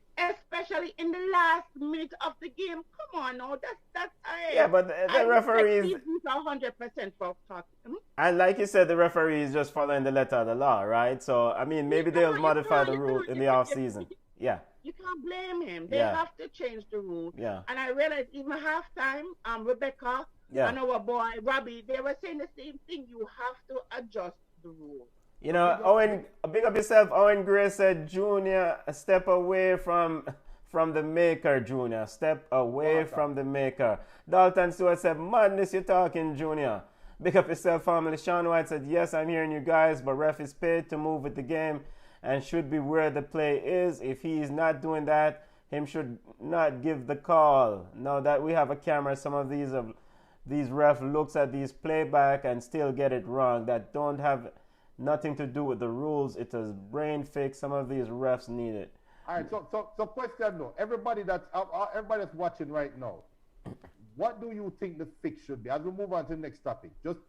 Speaker 2: in the last minute of the game. Come on, no, that's.
Speaker 1: Yeah, but the referees.
Speaker 2: 100% for talking.
Speaker 1: And like you said, the referee is just following the letter of the law, right? So I mean, maybe they'll modify the rule in the off season. Yeah.
Speaker 2: You can't blame him. They have to change the rule.
Speaker 1: Yeah.
Speaker 2: And I realized even halftime, Rebecca and our boy Robbie, they were saying the same thing. You have to adjust the rule.
Speaker 1: You know, Owen, big up yourself. Owen Gray said, Junior, step away from the maker, Junior. Step away from the maker. Dalton Stewart said, madness you talking, Junior. Big up yourself, family. Sean White said, yes, I'm hearing you guys, but ref is paid to move with the game and should be where the play is. If he is not doing that, him should not give the call. Now that we have a camera, some of these ref looks at these playback and still get it wrong. That don't have nothing to do with the rules. It is brain fix. Some of these refs need it.
Speaker 3: All right. So question though. Everybody that's watching right now, what do you think the fix should be? As we move on to the next topic, just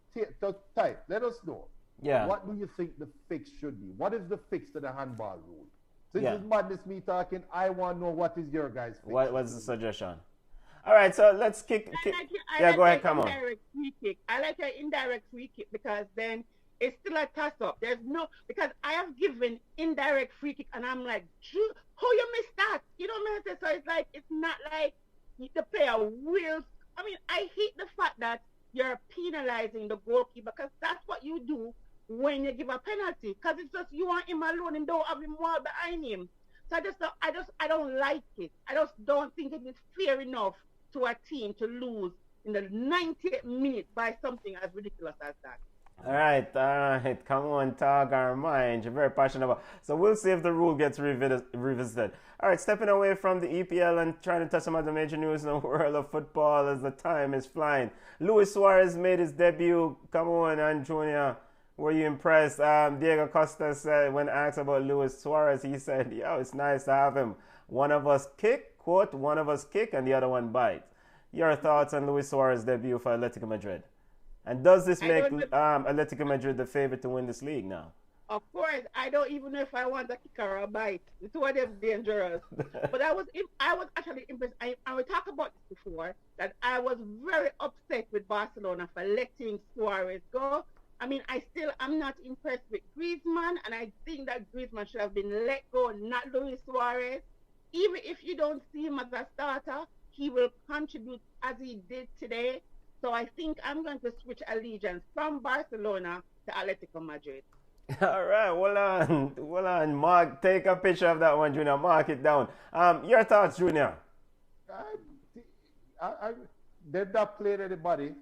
Speaker 3: type. Let us know.
Speaker 1: Yeah.
Speaker 3: What do you think the fix should be? What is the fix to the handball rule? Since it's madness me talking, I want to know what is your guys' fix.
Speaker 1: What's the suggestion? All right, so let's kick. Go ahead, come on.
Speaker 2: I like your indirect free kick because then it's still a toss-up. There's no, because I have given indirect free kick and I'm like, how you missed that? You know what I mean? So it's like, it's not like the player will. I mean, I hate the fact that you're penalizing the goalkeeper because that's what you do when you give a penalty, because it's just you want him alone and don't have him wall behind him. So I don't like it. I just don't think it is fair enough to a team to lose in the 90th minute by something as ridiculous as that.
Speaker 1: All right. Come on, talk our mind. You're very passionate about. So we'll see if the rule gets revisited. All right, stepping away from the EPL and trying to touch some other major news in the world of football as the time is flying. Luis Suarez made his debut. Come on, Antonio. Were you impressed? Diego Costa said when asked about Luis Suarez, he said, yo, it's nice to have him. One of us kick, quote, one of us kick and the other one bite. Your thoughts on Luis Suarez's debut for Atletico Madrid? And does this make Atletico Madrid the favorite to win this league now?
Speaker 2: Of course, I don't even know if I want a kick or a bite. The two of them dangerous. But I was actually impressed. And we talked about this before, that I was very upset with Barcelona for letting Suarez go. I mean, I'm not impressed with Griezmann, and I think that Griezmann should have been let go, not Luis Suarez. Even if you don't see him as a starter, he will contribute as he did today. So I think I'm going to switch allegiance from Barcelona to Atletico Madrid.
Speaker 1: All right, well on, Mark, take a picture of that one, Junior. Mark it down. Your thoughts, Junior?
Speaker 3: They're not playing anybody.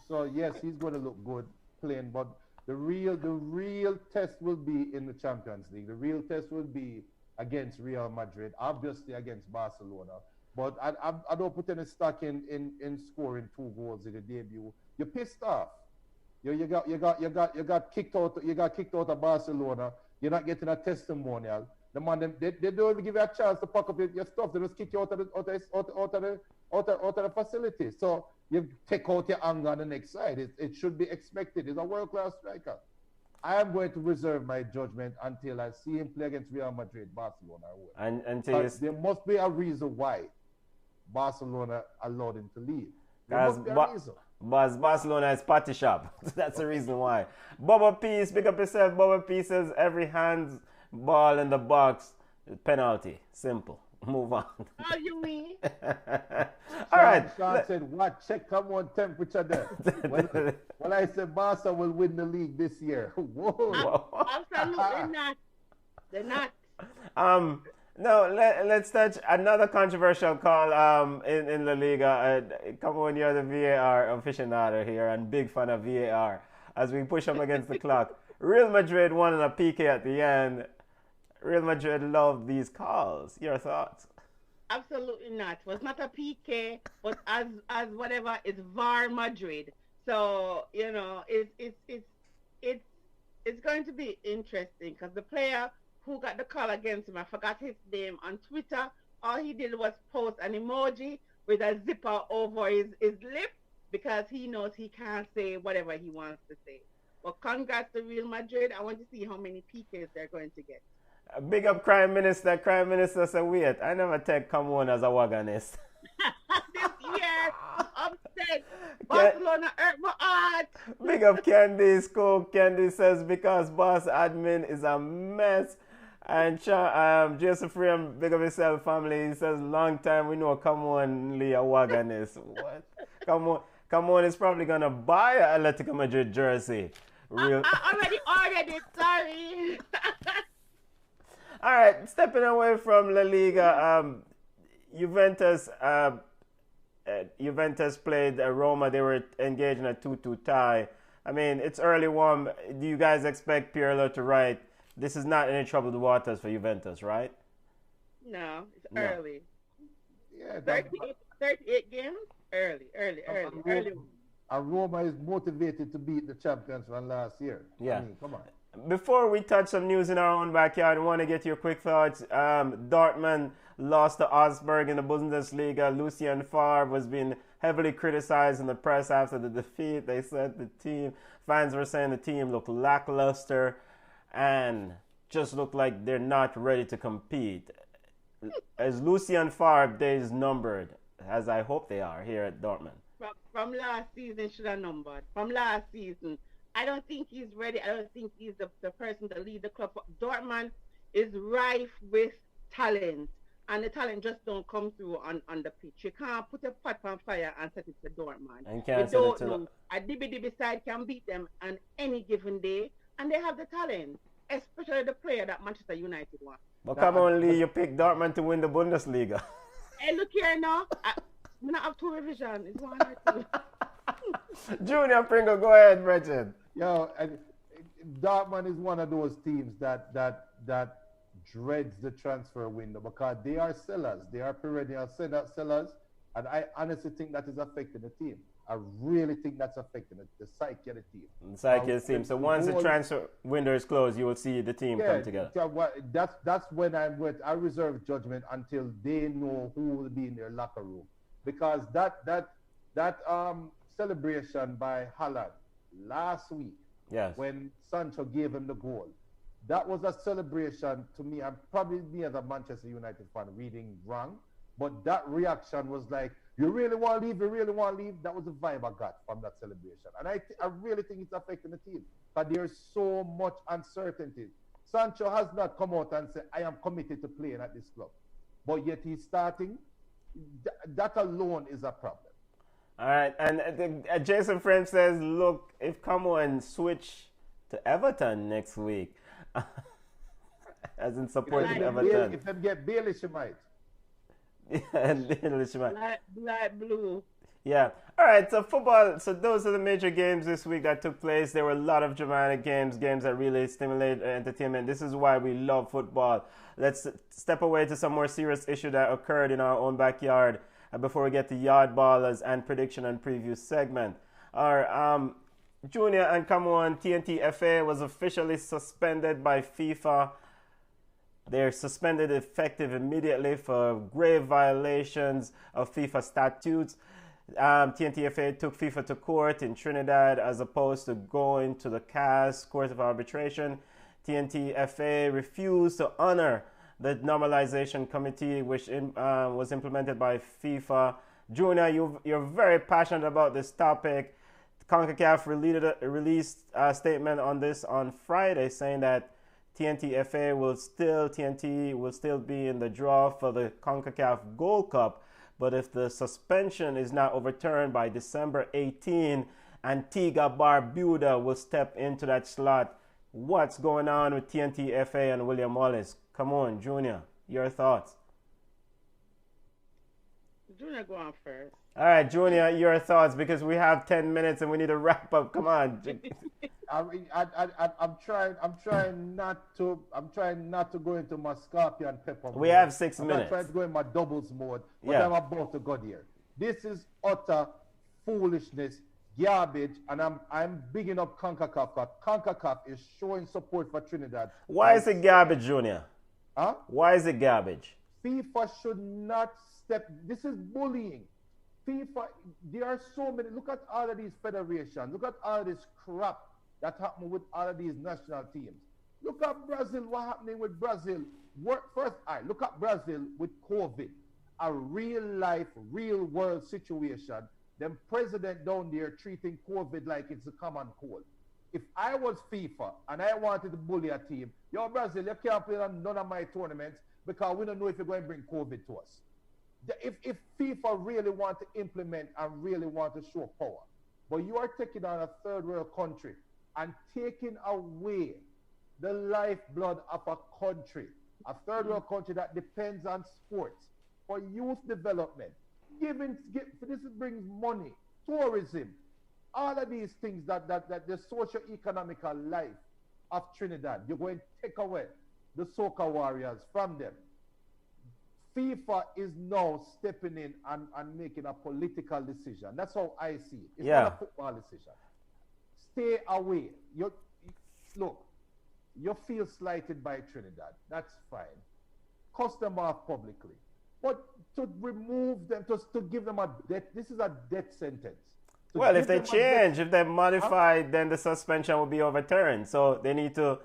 Speaker 3: So yes, he's going to look good playing, but the real test will be in the Champions League. The real test will be against Real Madrid, obviously against Barcelona. But I don't put any stock in scoring 2 goals in the debut. You're pissed off. You got kicked out. You got kicked out of Barcelona. You're not getting a testimonial. The man, they don't even give you a chance to pack up your stuff. They just kick you out of the facility. So you take out your anger on the next side. It should be expected. He's a world-class striker. I am going to reserve my judgment until I see him play against Real Madrid, Barcelona.
Speaker 1: And
Speaker 3: there must be a reason why Barcelona allowed him to leave. There must be a reason.
Speaker 1: Barcelona is party shop. That's the reason why. Bubba Peace, pick up yourself. Bubba Peace says every hand ball in the box is penalty. Simple. Move on.
Speaker 2: Oh, you mean?
Speaker 1: All right.
Speaker 3: Sean said, "What? Check come on temperature there." when I said Barca will win the league this year. Whoa.
Speaker 2: Absolutely not. They're not.
Speaker 1: No, let's touch another controversial call in La Liga. Come on, you're the VAR aficionado here and big fan of VAR. As we push them against the clock. Real Madrid won on a PK at the end. Real Madrid loved these calls. Your thoughts?
Speaker 2: Absolutely not. It was not a PK, but as whatever, it's VAR Madrid. So, you know, it's going to be interesting because the player who got the call against him, I forgot his name, on Twitter, all he did was post an emoji with a zipper over his lip because he knows he can't say whatever he wants to say. But congrats to Real Madrid. I want to see how many PKs they're going to get.
Speaker 1: Big up Crime Minister. Crime Minister said, wait, I never take come on as a wagonist.
Speaker 2: This year, upset. Barcelona hurt my heart.
Speaker 1: Big up Candy School. Candy says, because boss admin is a mess. And Jason Freeman, big up himself family. He says, long time we know come on, Lee, a wagonist. What? Come on, is probably going to buy an Atletico Madrid jersey.
Speaker 2: I already ordered it, sorry.
Speaker 1: All right, stepping away from La Liga, Juventus played Roma. They were engaged in a 2-2 tie. I mean, it's early one. Do you guys expect Pirlo to write, this is not any troubled waters for Juventus, right?
Speaker 2: No, it's early.
Speaker 3: Yeah,
Speaker 2: 38 games? Early.
Speaker 3: And Roma is motivated to beat the champions from last year.
Speaker 1: Yeah.
Speaker 3: I mean, come on.
Speaker 1: Before we touch some news in our own backyard, I want to get your quick thoughts. Dortmund lost to Augsburg in the Bundesliga. Lucien Favre was being heavily criticized in the press after the defeat. They said fans were saying the team looked lackluster and just looked like they're not ready to compete. As Lucien Favre days numbered, as I hope they are here at Dortmund.
Speaker 2: From last season, should have numbered. From last season. I don't think he's ready. I don't think he's the person to lead the club. Dortmund is rife with talent, and the talent just don't come through on the pitch. You can't put a pot on fire and set it to Dortmund.
Speaker 1: And can't
Speaker 2: you don't know. A dibby side can beat them on any given day, and they have the talent, especially the player that Manchester United wants.
Speaker 1: But come on, Lee, you picked Dortmund to win the Bundesliga.
Speaker 2: Hey, look here now. I not have two revision. It's 1 or 2.
Speaker 1: Junior Pringle, go ahead, Bridget.
Speaker 3: Yo, Dortmund is one of those teams that dreads the transfer window because they are sellers. They are perennial sellers, and I honestly think that is affecting the team. I really think that's affecting the psyche of the team.
Speaker 1: The psyche of the team. So once the transfer window is closed, you will see the team come together.
Speaker 3: That's when I reserve judgment until they know who will be in their locker room, because that celebration by Haaland last week,
Speaker 1: yes,
Speaker 3: when Sancho gave him the goal, that was a celebration to me. I'm probably me as a Manchester United fan reading wrong, but that reaction was like, you really want to leave? You really want to leave? That was the vibe I got from that celebration. And I really think it's affecting the team because there's so much uncertainty. Sancho has not come out and said, I am committed to playing at this club. But yet he's starting. That alone is a problem.
Speaker 1: All right. And Jason Frame says, look, if Como and switch to Everton next week, as in supporting Everton.
Speaker 3: If they get Bailey, she might.
Speaker 2: Light blue.
Speaker 1: Yeah. All right. So football. So those are the major games this week that took place. There were a lot of dramatic games that really stimulate entertainment. This is why we love football. Let's step away to some more serious issue that occurred in our own backyard before we get to Yawd, Ballas, and prediction and preview segment. Our Junior and come on, TTFA was officially suspended by FIFA. They're suspended effective immediately for grave violations of FIFA statutes. TTFA took FIFA to court in Trinidad as opposed to going to the CAS, Court of Arbitration. TTFA refused to honor the normalization committee, which was implemented by FIFA. Junior, you're very passionate about this topic. CONCACAF released a statement on this on Friday saying that TNT will still be in the draw for the CONCACAF Gold Cup, but if the suspension is not overturned by December 18, Antigua Barbuda will step into that slot. What's going on with TNTFA and William Wallace? Come on, Junior, your thoughts.
Speaker 2: Junior, go on first.
Speaker 1: All right, Junior, your thoughts, because we have 10 minutes and we need to wrap up. Come on.
Speaker 3: I'm trying not to go into my scorpion pepper.
Speaker 1: We have 6 minutes.
Speaker 3: I'm trying to go in my doubles mode, but
Speaker 1: Yeah.
Speaker 3: I'm about to go there. This is utter foolishness, garbage, and I'm bigging up CONCACAF. CONCACAF is showing support for Trinidad.
Speaker 1: Why is it garbage, Junior?
Speaker 3: Huh?
Speaker 1: Why is it garbage?
Speaker 3: FIFA should not step. This is bullying. FIFA, there are so many. Look at all of these federations. Look at all of this crap that happened with all of these national teams. Look at Brazil. What's happening with Brazil? Look at Brazil with COVID. A real life, real world situation. Them president down there treating COVID like it's a common cold. If I was FIFA and I wanted to bully a team, yo, Brazil, you can't play on none of my tournaments because we don't know if you're going to bring COVID to us. If FIFA really want to implement and really want to show power, but you are taking on a third world country and taking away the lifeblood of a country, a third world country that depends on sports for youth development, this brings money, tourism, all of these things that the socio-economical life of Trinidad, you're going to take away the soca warriors from them. FIFA is now stepping in and making a political decision. That's how I see it. It's not a football decision. Stay away. Look, you feel slighted by Trinidad. That's fine. Cuss them off publicly. But to remove them, to give them a death, this is a death sentence.
Speaker 1: Well, if they change, if they modify, then the suspension will be overturned. So they need to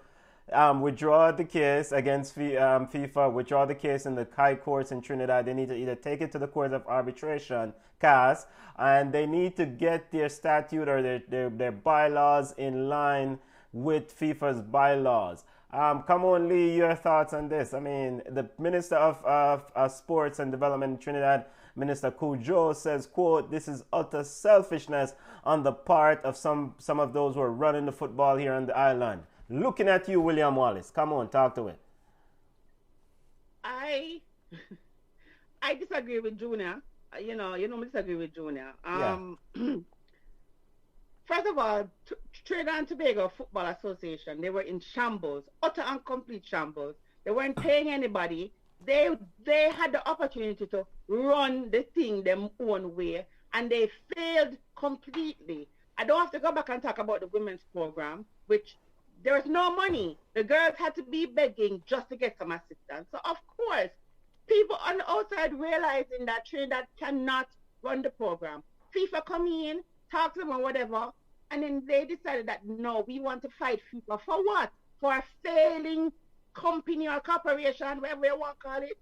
Speaker 1: withdraw the case against FIFA, withdraw the case in the high courts in Trinidad. They need to either take it to the court of arbitration, CAS, and they need to get their statute or their bylaws in line with FIFA's bylaws. Come on, Lee, your thoughts on this. I mean, the Minister of Sports and Development in Trinidad, Minister Cujo, says, quote, "This is utter selfishness on the part of some of those who are running the football here on the island." Looking at you, William Wallace. Come on, talk to it.
Speaker 2: I disagree with Junior. You know, I disagree with Junior. First of all, Trinidad and Tobago Football Association, they were in shambles, utter and complete shambles. They weren't paying anybody. They had the opportunity to run the thing their own way, and they failed completely. I don't have to go back and talk about the women's program, which there was no money. The girls had to be begging just to get some assistance. So, of course, people on the outside realizing that Trinidad cannot run the program. FIFA come in, talk to them or whatever, and then they decided that, no, we want to fight FIFA. For what? For a failing company or corporation, whatever you want to call it.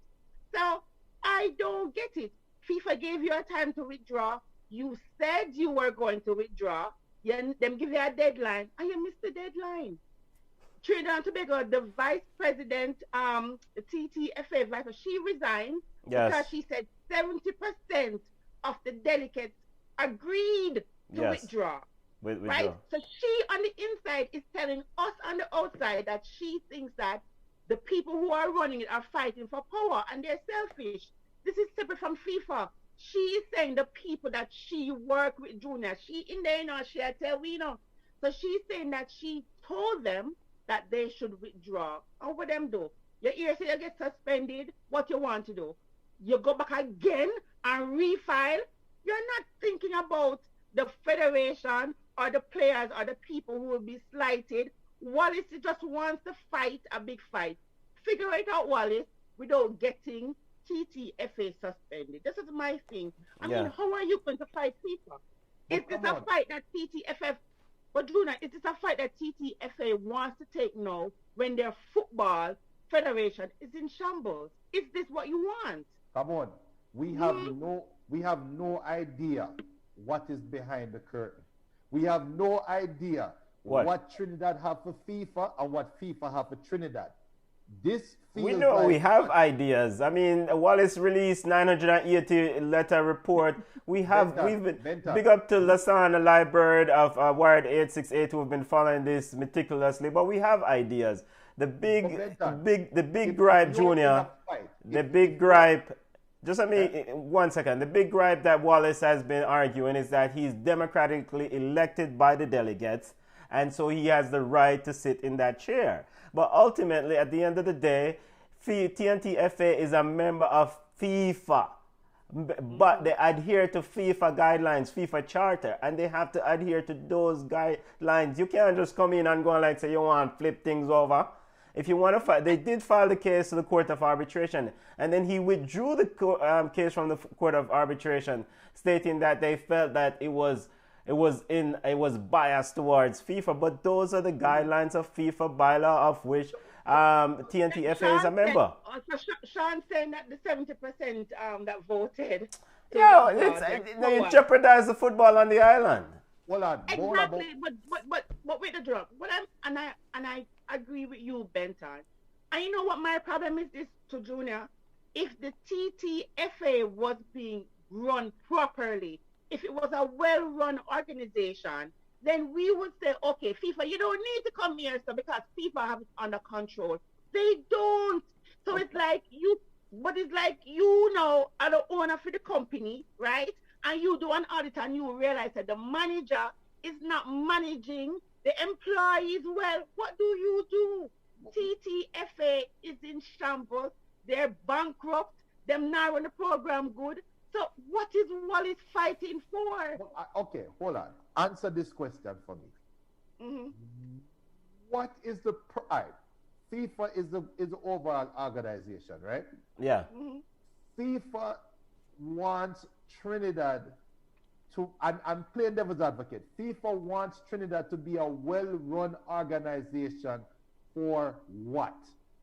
Speaker 2: So, I don't get it. FIFA gave you a time to withdraw. You said you were going to withdraw. Them give you a deadline, and you missed the deadline. Trinidad and Tobago, the vice president, the TTFA vice, she resigned because she said 70% of the delegates agreed to withdraw. Right? So she on the inside is telling us on the outside that she thinks that the people who are running it are fighting for power and they're selfish. This is separate from FIFA. She is saying the people that she worked with, Junior, she in there, she tell we know. So she's saying that she told them that they should withdraw. And what them do? Your ear say you get suspended. What you want to do? You go back again and refile? You're not thinking about the federation or the players or the people who will be slighted. Wallace just wants to fight a big fight. Figure it out, Wallace, without getting TTFA suspended. This is my thing. I mean, how are you going to fight FIFA? Is this a fight that TTFF, but Juna, is this a fight that TTFA wants to take now when their football federation is in shambles? Is this what you want?
Speaker 3: Come on. We have no we have no idea what is behind the curtain. We have no idea what Trinidad have for FIFA and what FIFA have for Trinidad. This feels
Speaker 1: we know
Speaker 3: like
Speaker 1: we have ideas. I mean, Wallace released 980 letter report. We've been big up to Lasana Liebird of Wired 868 who have been following this meticulously. But we have ideas. The big gripe, Junior. The big gripe. Just let me 1 second. The big gripe that Wallace has been arguing is that he's democratically elected by the delegates, and so he has the right to sit in that chair. But ultimately, at the end of the day, TTFA is a member of FIFA. But they adhere to FIFA guidelines, FIFA charter, and they have to adhere to those guidelines. You can't just come in and go and like say you want to flip things over. If you want to file, they did file the case to the Court of Arbitration, and then he withdrew the case from the Court of Arbitration, stating that they felt that it was biased towards FIFA. But those are the guidelines of FIFA bylaw, of which TNTFA is a member.
Speaker 2: Sean saying that the 70% that voted.
Speaker 1: You jeopardize the football on the island.
Speaker 3: Hold on.
Speaker 2: Exactly, but with the drug. I agree with you, Benton. And you know what my problem is this to Junior? If the TTFA was being run properly, if it was a well-run organization, then we would say, okay, FIFA, you don't need to come here, so because FIFA have it under control. They don't. So it's like you know are the owner for the company, right? And you do an audit and you realize that the manager is not managing the employees well. What do you do? TTFA is in shambles. They're bankrupt. Them not run the program good. So what is Wallace fighting for?
Speaker 3: Okay, hold on. Answer this question for me.
Speaker 2: Mm-hmm.
Speaker 3: What is the FIFA is the overall organization, right?
Speaker 1: Yeah.
Speaker 2: Mm-hmm.
Speaker 3: FIFA wants Trinidad to, I'm playing devil's advocate. FIFA wants Trinidad to be a well-run organization for what?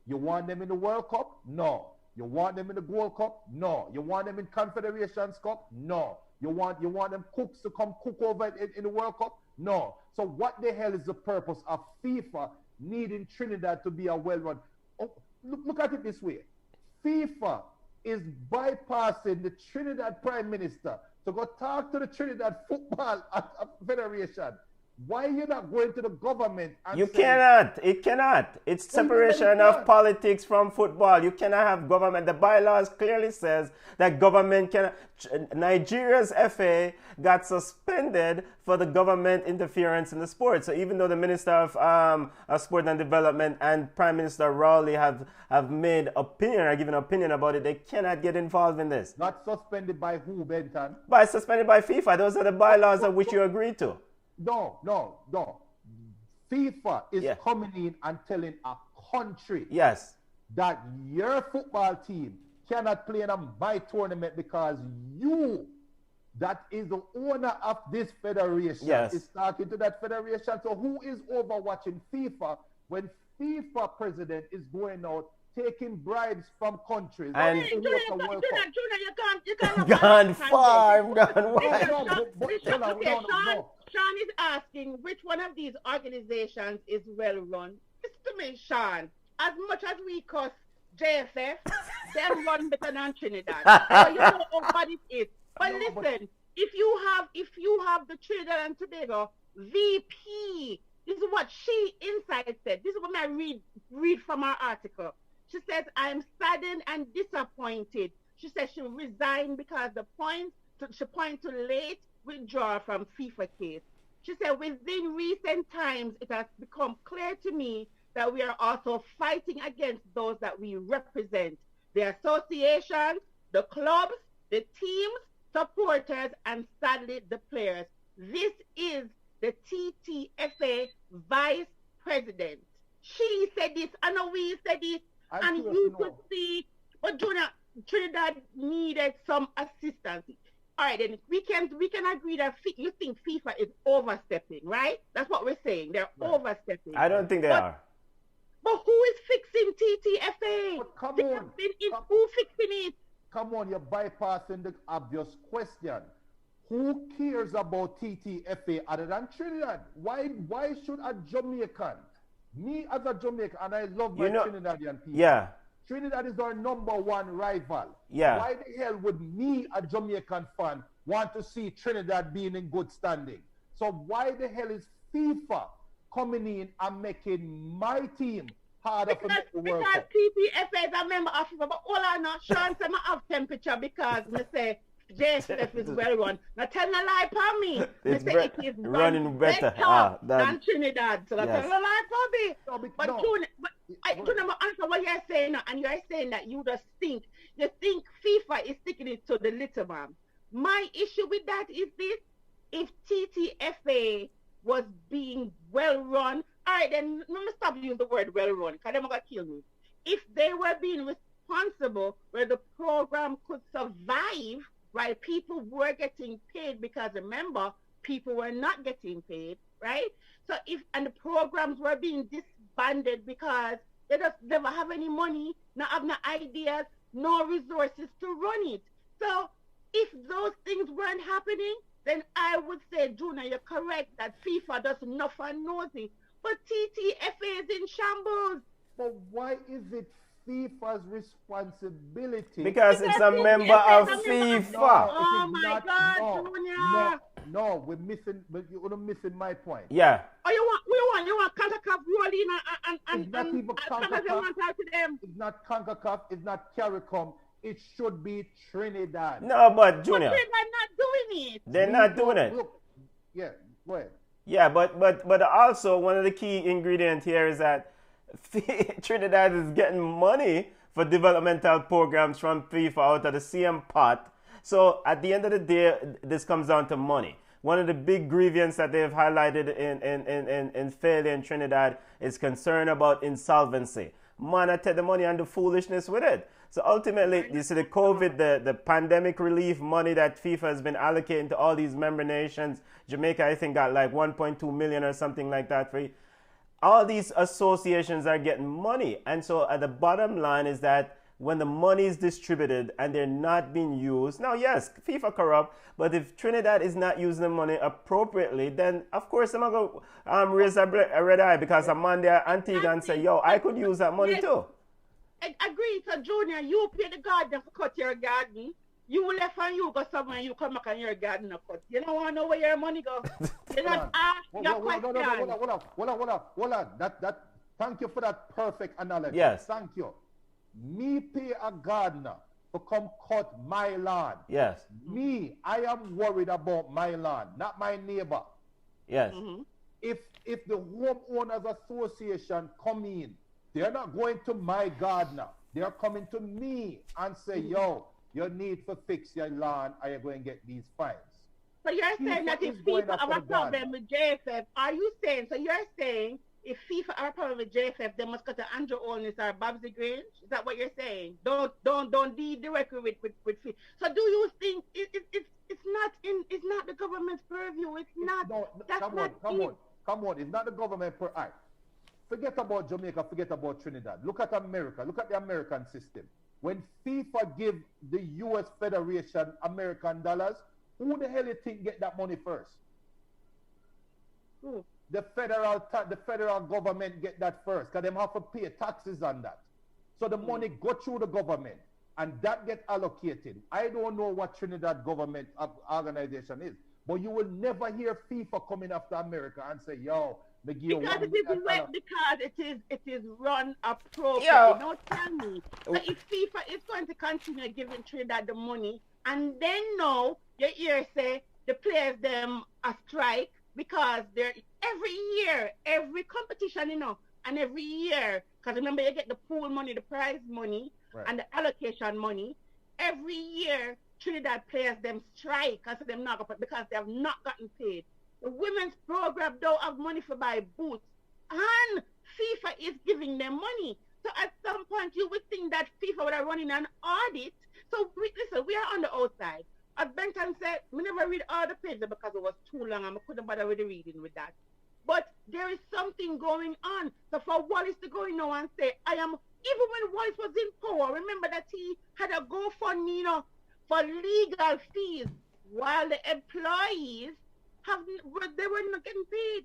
Speaker 3: You want them in the World Cup? No. You want them in the Gold Cup? No. You want them in Confederations Cup? No. You want them cooks to come cook over in the World Cup? No. So what the hell is the purpose of FIFA needing Trinidad to be a well-run? Oh, look at it this way. FIFA is bypassing the Trinidad Prime Minister to go talk to the Trinidad Football Federation. Why are you not going to the government and
Speaker 1: You cannot. It cannot. It's separation of politics from football. You cannot have government. The bylaws clearly says that government can. Nigeria's FA got suspended for the government interference in the sport. So even though the Minister of Sport and Development and Prime Minister Rowley have made opinion or given opinion about it, they cannot get involved in this.
Speaker 3: Not suspended by who, Benton?
Speaker 1: Suspended by FIFA. Those are the bylaws of which you agree to.
Speaker 3: No. FIFA is coming in and telling a country that your football team cannot play in my tournament because you, that is the owner of this federation, is talking to that federation. So who is overwatching FIFA when FIFA president is going out taking bribes from countries?
Speaker 2: And Junior, you can't
Speaker 1: gone far.
Speaker 2: Sean is asking which one of these organizations is well run. Listen to me, Sean. As much as we cost JFF, they run better than Trinidad. So you know how bad it is. But listen, if you have the Trinidad and Tobago VP, this is what she inside said. This is what I read from her article. She says, I'm saddened and disappointed. She says she resigned because she pointed to late withdrawal from FIFA case. She said, within recent times, it has become clear to me that we are also fighting against those that we represent. The associations, the clubs, the teams, supporters, and sadly, the players. This is the TTFA vice president. She said this, I know we said this, and you could see, but Trinidad needed some assistance. All right, then we can agree that you think FIFA is overstepping, right? That's what we're saying. They're overstepping.
Speaker 1: I don't think they are.
Speaker 2: But who is fixing TTFA?
Speaker 3: Come on.
Speaker 2: Who fixing it?
Speaker 3: come on, you're bypassing the obvious question. Who cares about TTFA other than Trinidad? Why should a Jamaican, me as a Jamaican, and I love my Trinidadian people.
Speaker 1: Yeah.
Speaker 3: Trinidad is our #1 rival.
Speaker 1: Yeah.
Speaker 3: Why the hell would me, a Jamaican fan, want to see Trinidad being in good standing? So why the hell is FIFA coming in and making my team harder for the World Cup?
Speaker 2: Because TTFA is a member of FIFA, but all I know, Sean say I have temperature because me say JSF is well run. Now tell no lie for me.
Speaker 1: It's
Speaker 2: it is
Speaker 1: running better
Speaker 2: than Trinidad. So tell no lie for me.
Speaker 3: No,
Speaker 2: but I don't answer what you're saying now, and you're saying that you think FIFA is sticking it to the little man. My issue with that is this: if TTFA was being well run, all right, then let me stop using the word well run, because they're gonna kill me. If they were being responsible, where the program could survive, right? People were getting paid, because remember, people were not getting paid, right? So and the programs were being disbanded because they just never have any money, not have no ideas, no resources to run it. So if those things weren't happening, then I would say, Juna, you're correct that FIFA does nothing nosy. But TTFA is in shambles.
Speaker 3: But why is it FIFA's responsibility?
Speaker 1: Because it's a member of FIFA.
Speaker 2: Oh my God, Junior.
Speaker 3: No, you're missing my point.
Speaker 1: Yeah.
Speaker 2: Oh, you want CONCACAF rolling and
Speaker 3: it's not even
Speaker 2: CONCACAF to them.
Speaker 3: It's not CONCACAF, it's not CARICOM. It should be Trinidad.
Speaker 1: No, but Junior,
Speaker 2: but they're not doing it.
Speaker 1: They're not doing it.
Speaker 3: Look, yeah, go ahead.
Speaker 1: Yeah, but also one of the key ingredients here is that Trinidad is getting money for developmental programs from FIFA out of the same pot. So at the end of the day, this comes down to money. One of the big grievances that they've highlighted in failure in Trinidad is concern about insolvency. Man, I take the money and the foolishness with it. So ultimately, you see the COVID, the pandemic relief money that FIFA has been allocating to all these member nations. Jamaica, I think, got like 1.2 million or something like that for all these associations are getting money. And so at the bottom line is that when the money is distributed and they're not being used, now yes, FIFA corrupt, but if Trinidad is not using the money appropriately, then of course I'm going to raise a red eye, because I'm on there Antigua and say, yo, I could use that money too.
Speaker 2: I agree. So Junior, you pay the garden to cut your garden. You left and you go somewhere and you come back and your garden no cut. You don't want to know where your money goes. You don't ask your question.
Speaker 3: Hold on. That, thank you for that perfect analogy.
Speaker 1: Yes.
Speaker 3: Thank you. Me pay a gardener to come cut my lawn.
Speaker 1: Yes.
Speaker 3: Me, I am worried about my lawn, not my neighbor.
Speaker 1: Yes.
Speaker 2: Mm-hmm.
Speaker 3: If the homeowners association come in, they're not going to my gardener. They're coming to me and say, yo, you need to fix your lawn, or you're going to get these fines.
Speaker 2: So you're saying that if FIFA have a problem with JFF, are you saying, so you're saying if FIFA have a problem with JFF, they must go to Andrew Olness or Babsy Grange? Is that what you're saying? Don't deal directly with FIFA. So do you think it's not the government's purview? It's not.
Speaker 3: No, come on. It's not the government per eye. Forget about Jamaica, forget about Trinidad. Look at America. Look at the American system. When FIFA give the U.S. Federation American dollars, who the hell you think get that money first?
Speaker 2: Who?
Speaker 3: The federal government get that first, because they have to pay taxes on that. So the money go through the government, and that get allocated. I don't know what Trinidad government organization is, but you will never hear FIFA coming after America and say, yo,
Speaker 2: because it is run appropriately.
Speaker 1: Yeah.
Speaker 2: Don't tell me. So if FIFA is going to continue giving Trinidad the money, and then now you hear say the players them a strike because they're every year, every competition, and every year, because remember you get the pool money, the prize money, right, and the allocation money. Every year Trinidad players them strike because they have not gotten paid. The women's program don't have money for buy boots, and FIFA is giving them money. So at some point, you would think that FIFA would have running an audit. So listen, we are on the outside. As Benton said, we never read all the pages because it was too long and I couldn't bother with the reading with that. But there is something going on. So for Wallace to go in now and say, I am Even when Wallace was in power, remember that he had a GoFundMe, for legal fees, while the employees they were not getting paid.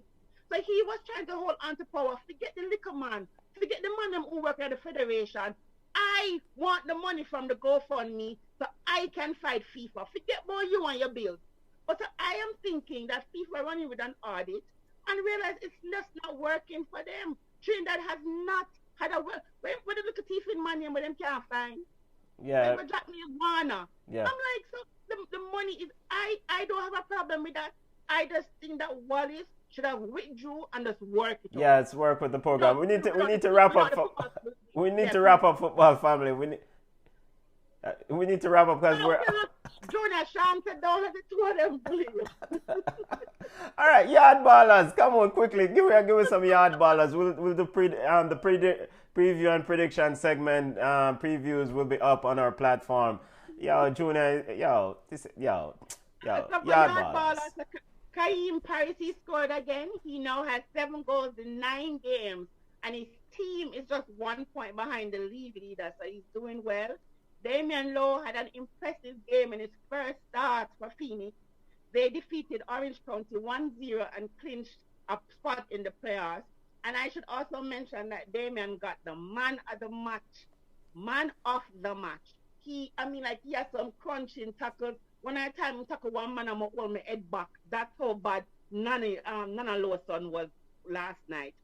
Speaker 2: So he was trying to hold on to power. Forget the liquor man. Forget the man who work at the federation. I want the money from the GoFundMe so I can fight FIFA. Forget about you and your bills. But I am thinking that FIFA running with an audit and realize it's just not working for them. Trinidad has not had a work. When they look at FIFA money and what them can't find,
Speaker 1: Yeah.
Speaker 2: they were Jack me Warner.
Speaker 1: Yeah.
Speaker 2: I'm like, so the money is, I don't have a problem with that. I just think that Wallace should have withdrew and just work it out.
Speaker 1: Yeah, it's work with the program. We need to wrap up. We need to wrap up, football family. We need to wrap up because we're.
Speaker 2: Jonah Sham said, don't let the two of them please.
Speaker 1: All right, Yawd Ballas, come on quickly. Give me some Yawd Ballas. We'll do preview and prediction segment. Previews will be up on our platform. Yo, Junior, Yawd Ballas.
Speaker 2: Kaim Paris, he scored again. He now has 7 goals in 9 games, and his team is just 1 point behind the league leader, so he's doing well. Damian Lowe had an impressive game in his first start for Phoenix. They defeated Orange County 1-0 and clinched a spot in the playoffs. And I should also mention that Damian got the man of the match. Man of the match. He had some crunching tackles. When I time he tackle one man, I'm going to hold my head back. That's how bad Nana Lawson was last night.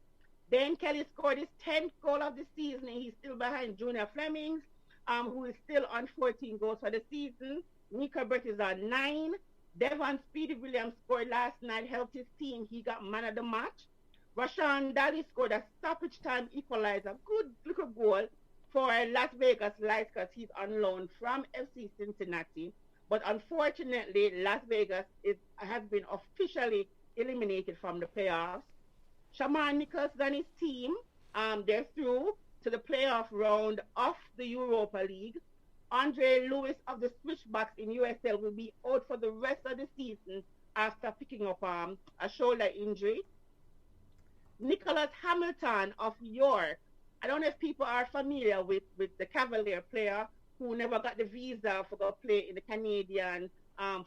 Speaker 2: Dan Kelly scored his 10th goal of the season, and he's still behind Junior Flemings, who is still on 14 goals for the season. Nico Brett is on 9. Devon Speedy Williams scored last night, helped his team. He got man of the match. Rashawn Daly scored a stoppage time equalizer. Good little goal for Las Vegas Lights because he's on loan from FC Cincinnati. But unfortunately, Las Vegas has been officially eliminated from the playoffs. Shaman Nichols and his team, they're through to the playoff round of the Europa League. Andre Lewis of the Switchbacks in USL will be out for the rest of the season after picking up a shoulder injury. Nicholas Hamilton of York. I don't know if people are familiar with the Cavalier player who never got the visa for go play in the Canadian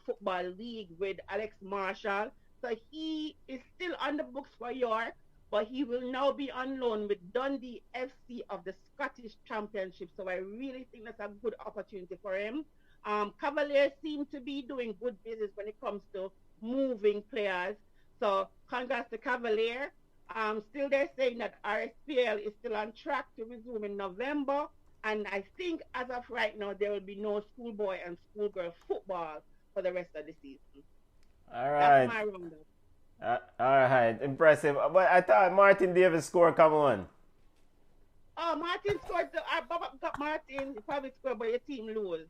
Speaker 2: Football League with Alex Marshall. So he is still on the books for York, but he will now be on loan with Dundee FC of the Scottish Championship. So I really think that's a good opportunity for him. Cavaliers seem to be doing good business when it comes to moving players. So congrats to Cavalier. Still they're saying that RSPL is still on track to resume in November. And I think as of right now, there will be no schoolboy and schoolgirl football for the rest of the season.
Speaker 1: All right.
Speaker 2: That's my roundup.
Speaker 1: All right. Impressive. But I thought Martin Davis scored. Come on.
Speaker 2: Oh, Martin scored. Got Martin. You probably scored, but your team lose.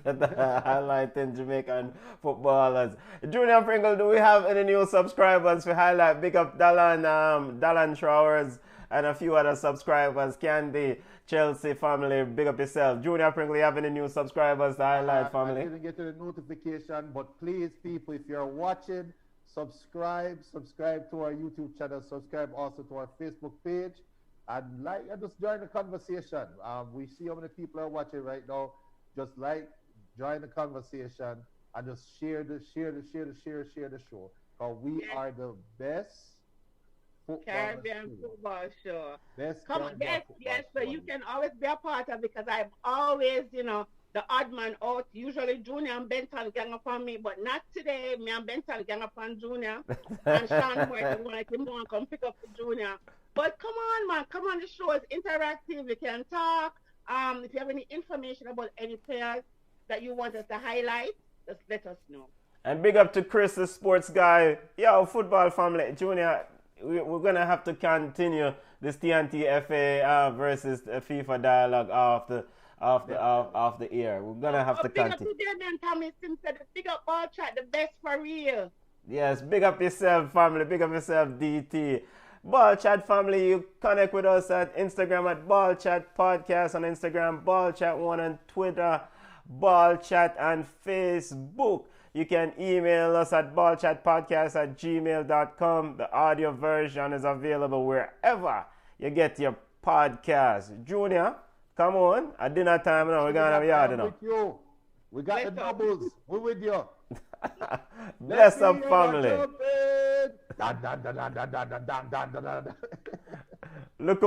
Speaker 1: Highlighting Jamaican footballers. Junior Pringle, do we have any new subscribers to highlight? Big up Dallin Trowers and a few other subscribers. Candy, Chelsea family, big up yourself. Junior Pringle, you have any new subscribers to highlight, family?
Speaker 3: I didn't get the notification, but please, people, if you're watching, subscribe to our YouTube channel, subscribe also to our Facebook page, and just join the conversation. We see how many people are watching right now. Just join the conversation, and just share the show. Because we are the best
Speaker 2: Caribbean football show.
Speaker 3: Come on,
Speaker 2: yes. So you can always be a part of it because I'm always, the odd man out. Usually Junior and Benton gang up on me, but not today. Me and Benton gang up on Junior. And Sean Morton want to come pick up the Junior. But come on, man. Come on, the show is interactive. We can talk. If you have any information about any players that you want us to highlight, just let us know.
Speaker 1: And big up to Chris, the sports guy. Yo, football family. Junior, we're going to have to continue this TTFA versus FIFA dialogue off the air. We're going to have to continue.
Speaker 2: Big up to them, Tommy Sim said, big up Ball Chat, the best for real.
Speaker 1: Yes, big up yourself, family. Big up yourself, DT. Ball Chat family, you connect with us at Instagram at Ball Chat Podcast on Instagram, Ball Chat 1 on Twitter, Ball Chat on Facebook. You can email us at ballchatpodcast@gmail.com. The audio version is available wherever you get your podcast. Junior, come on. At dinner time now, we're going to have Yawd, you know.
Speaker 3: With you. We got the doubles. We're with you.
Speaker 1: Bless up, family.
Speaker 3: Da, da, da, da, da, da, da, da, da, da.
Speaker 1: Look up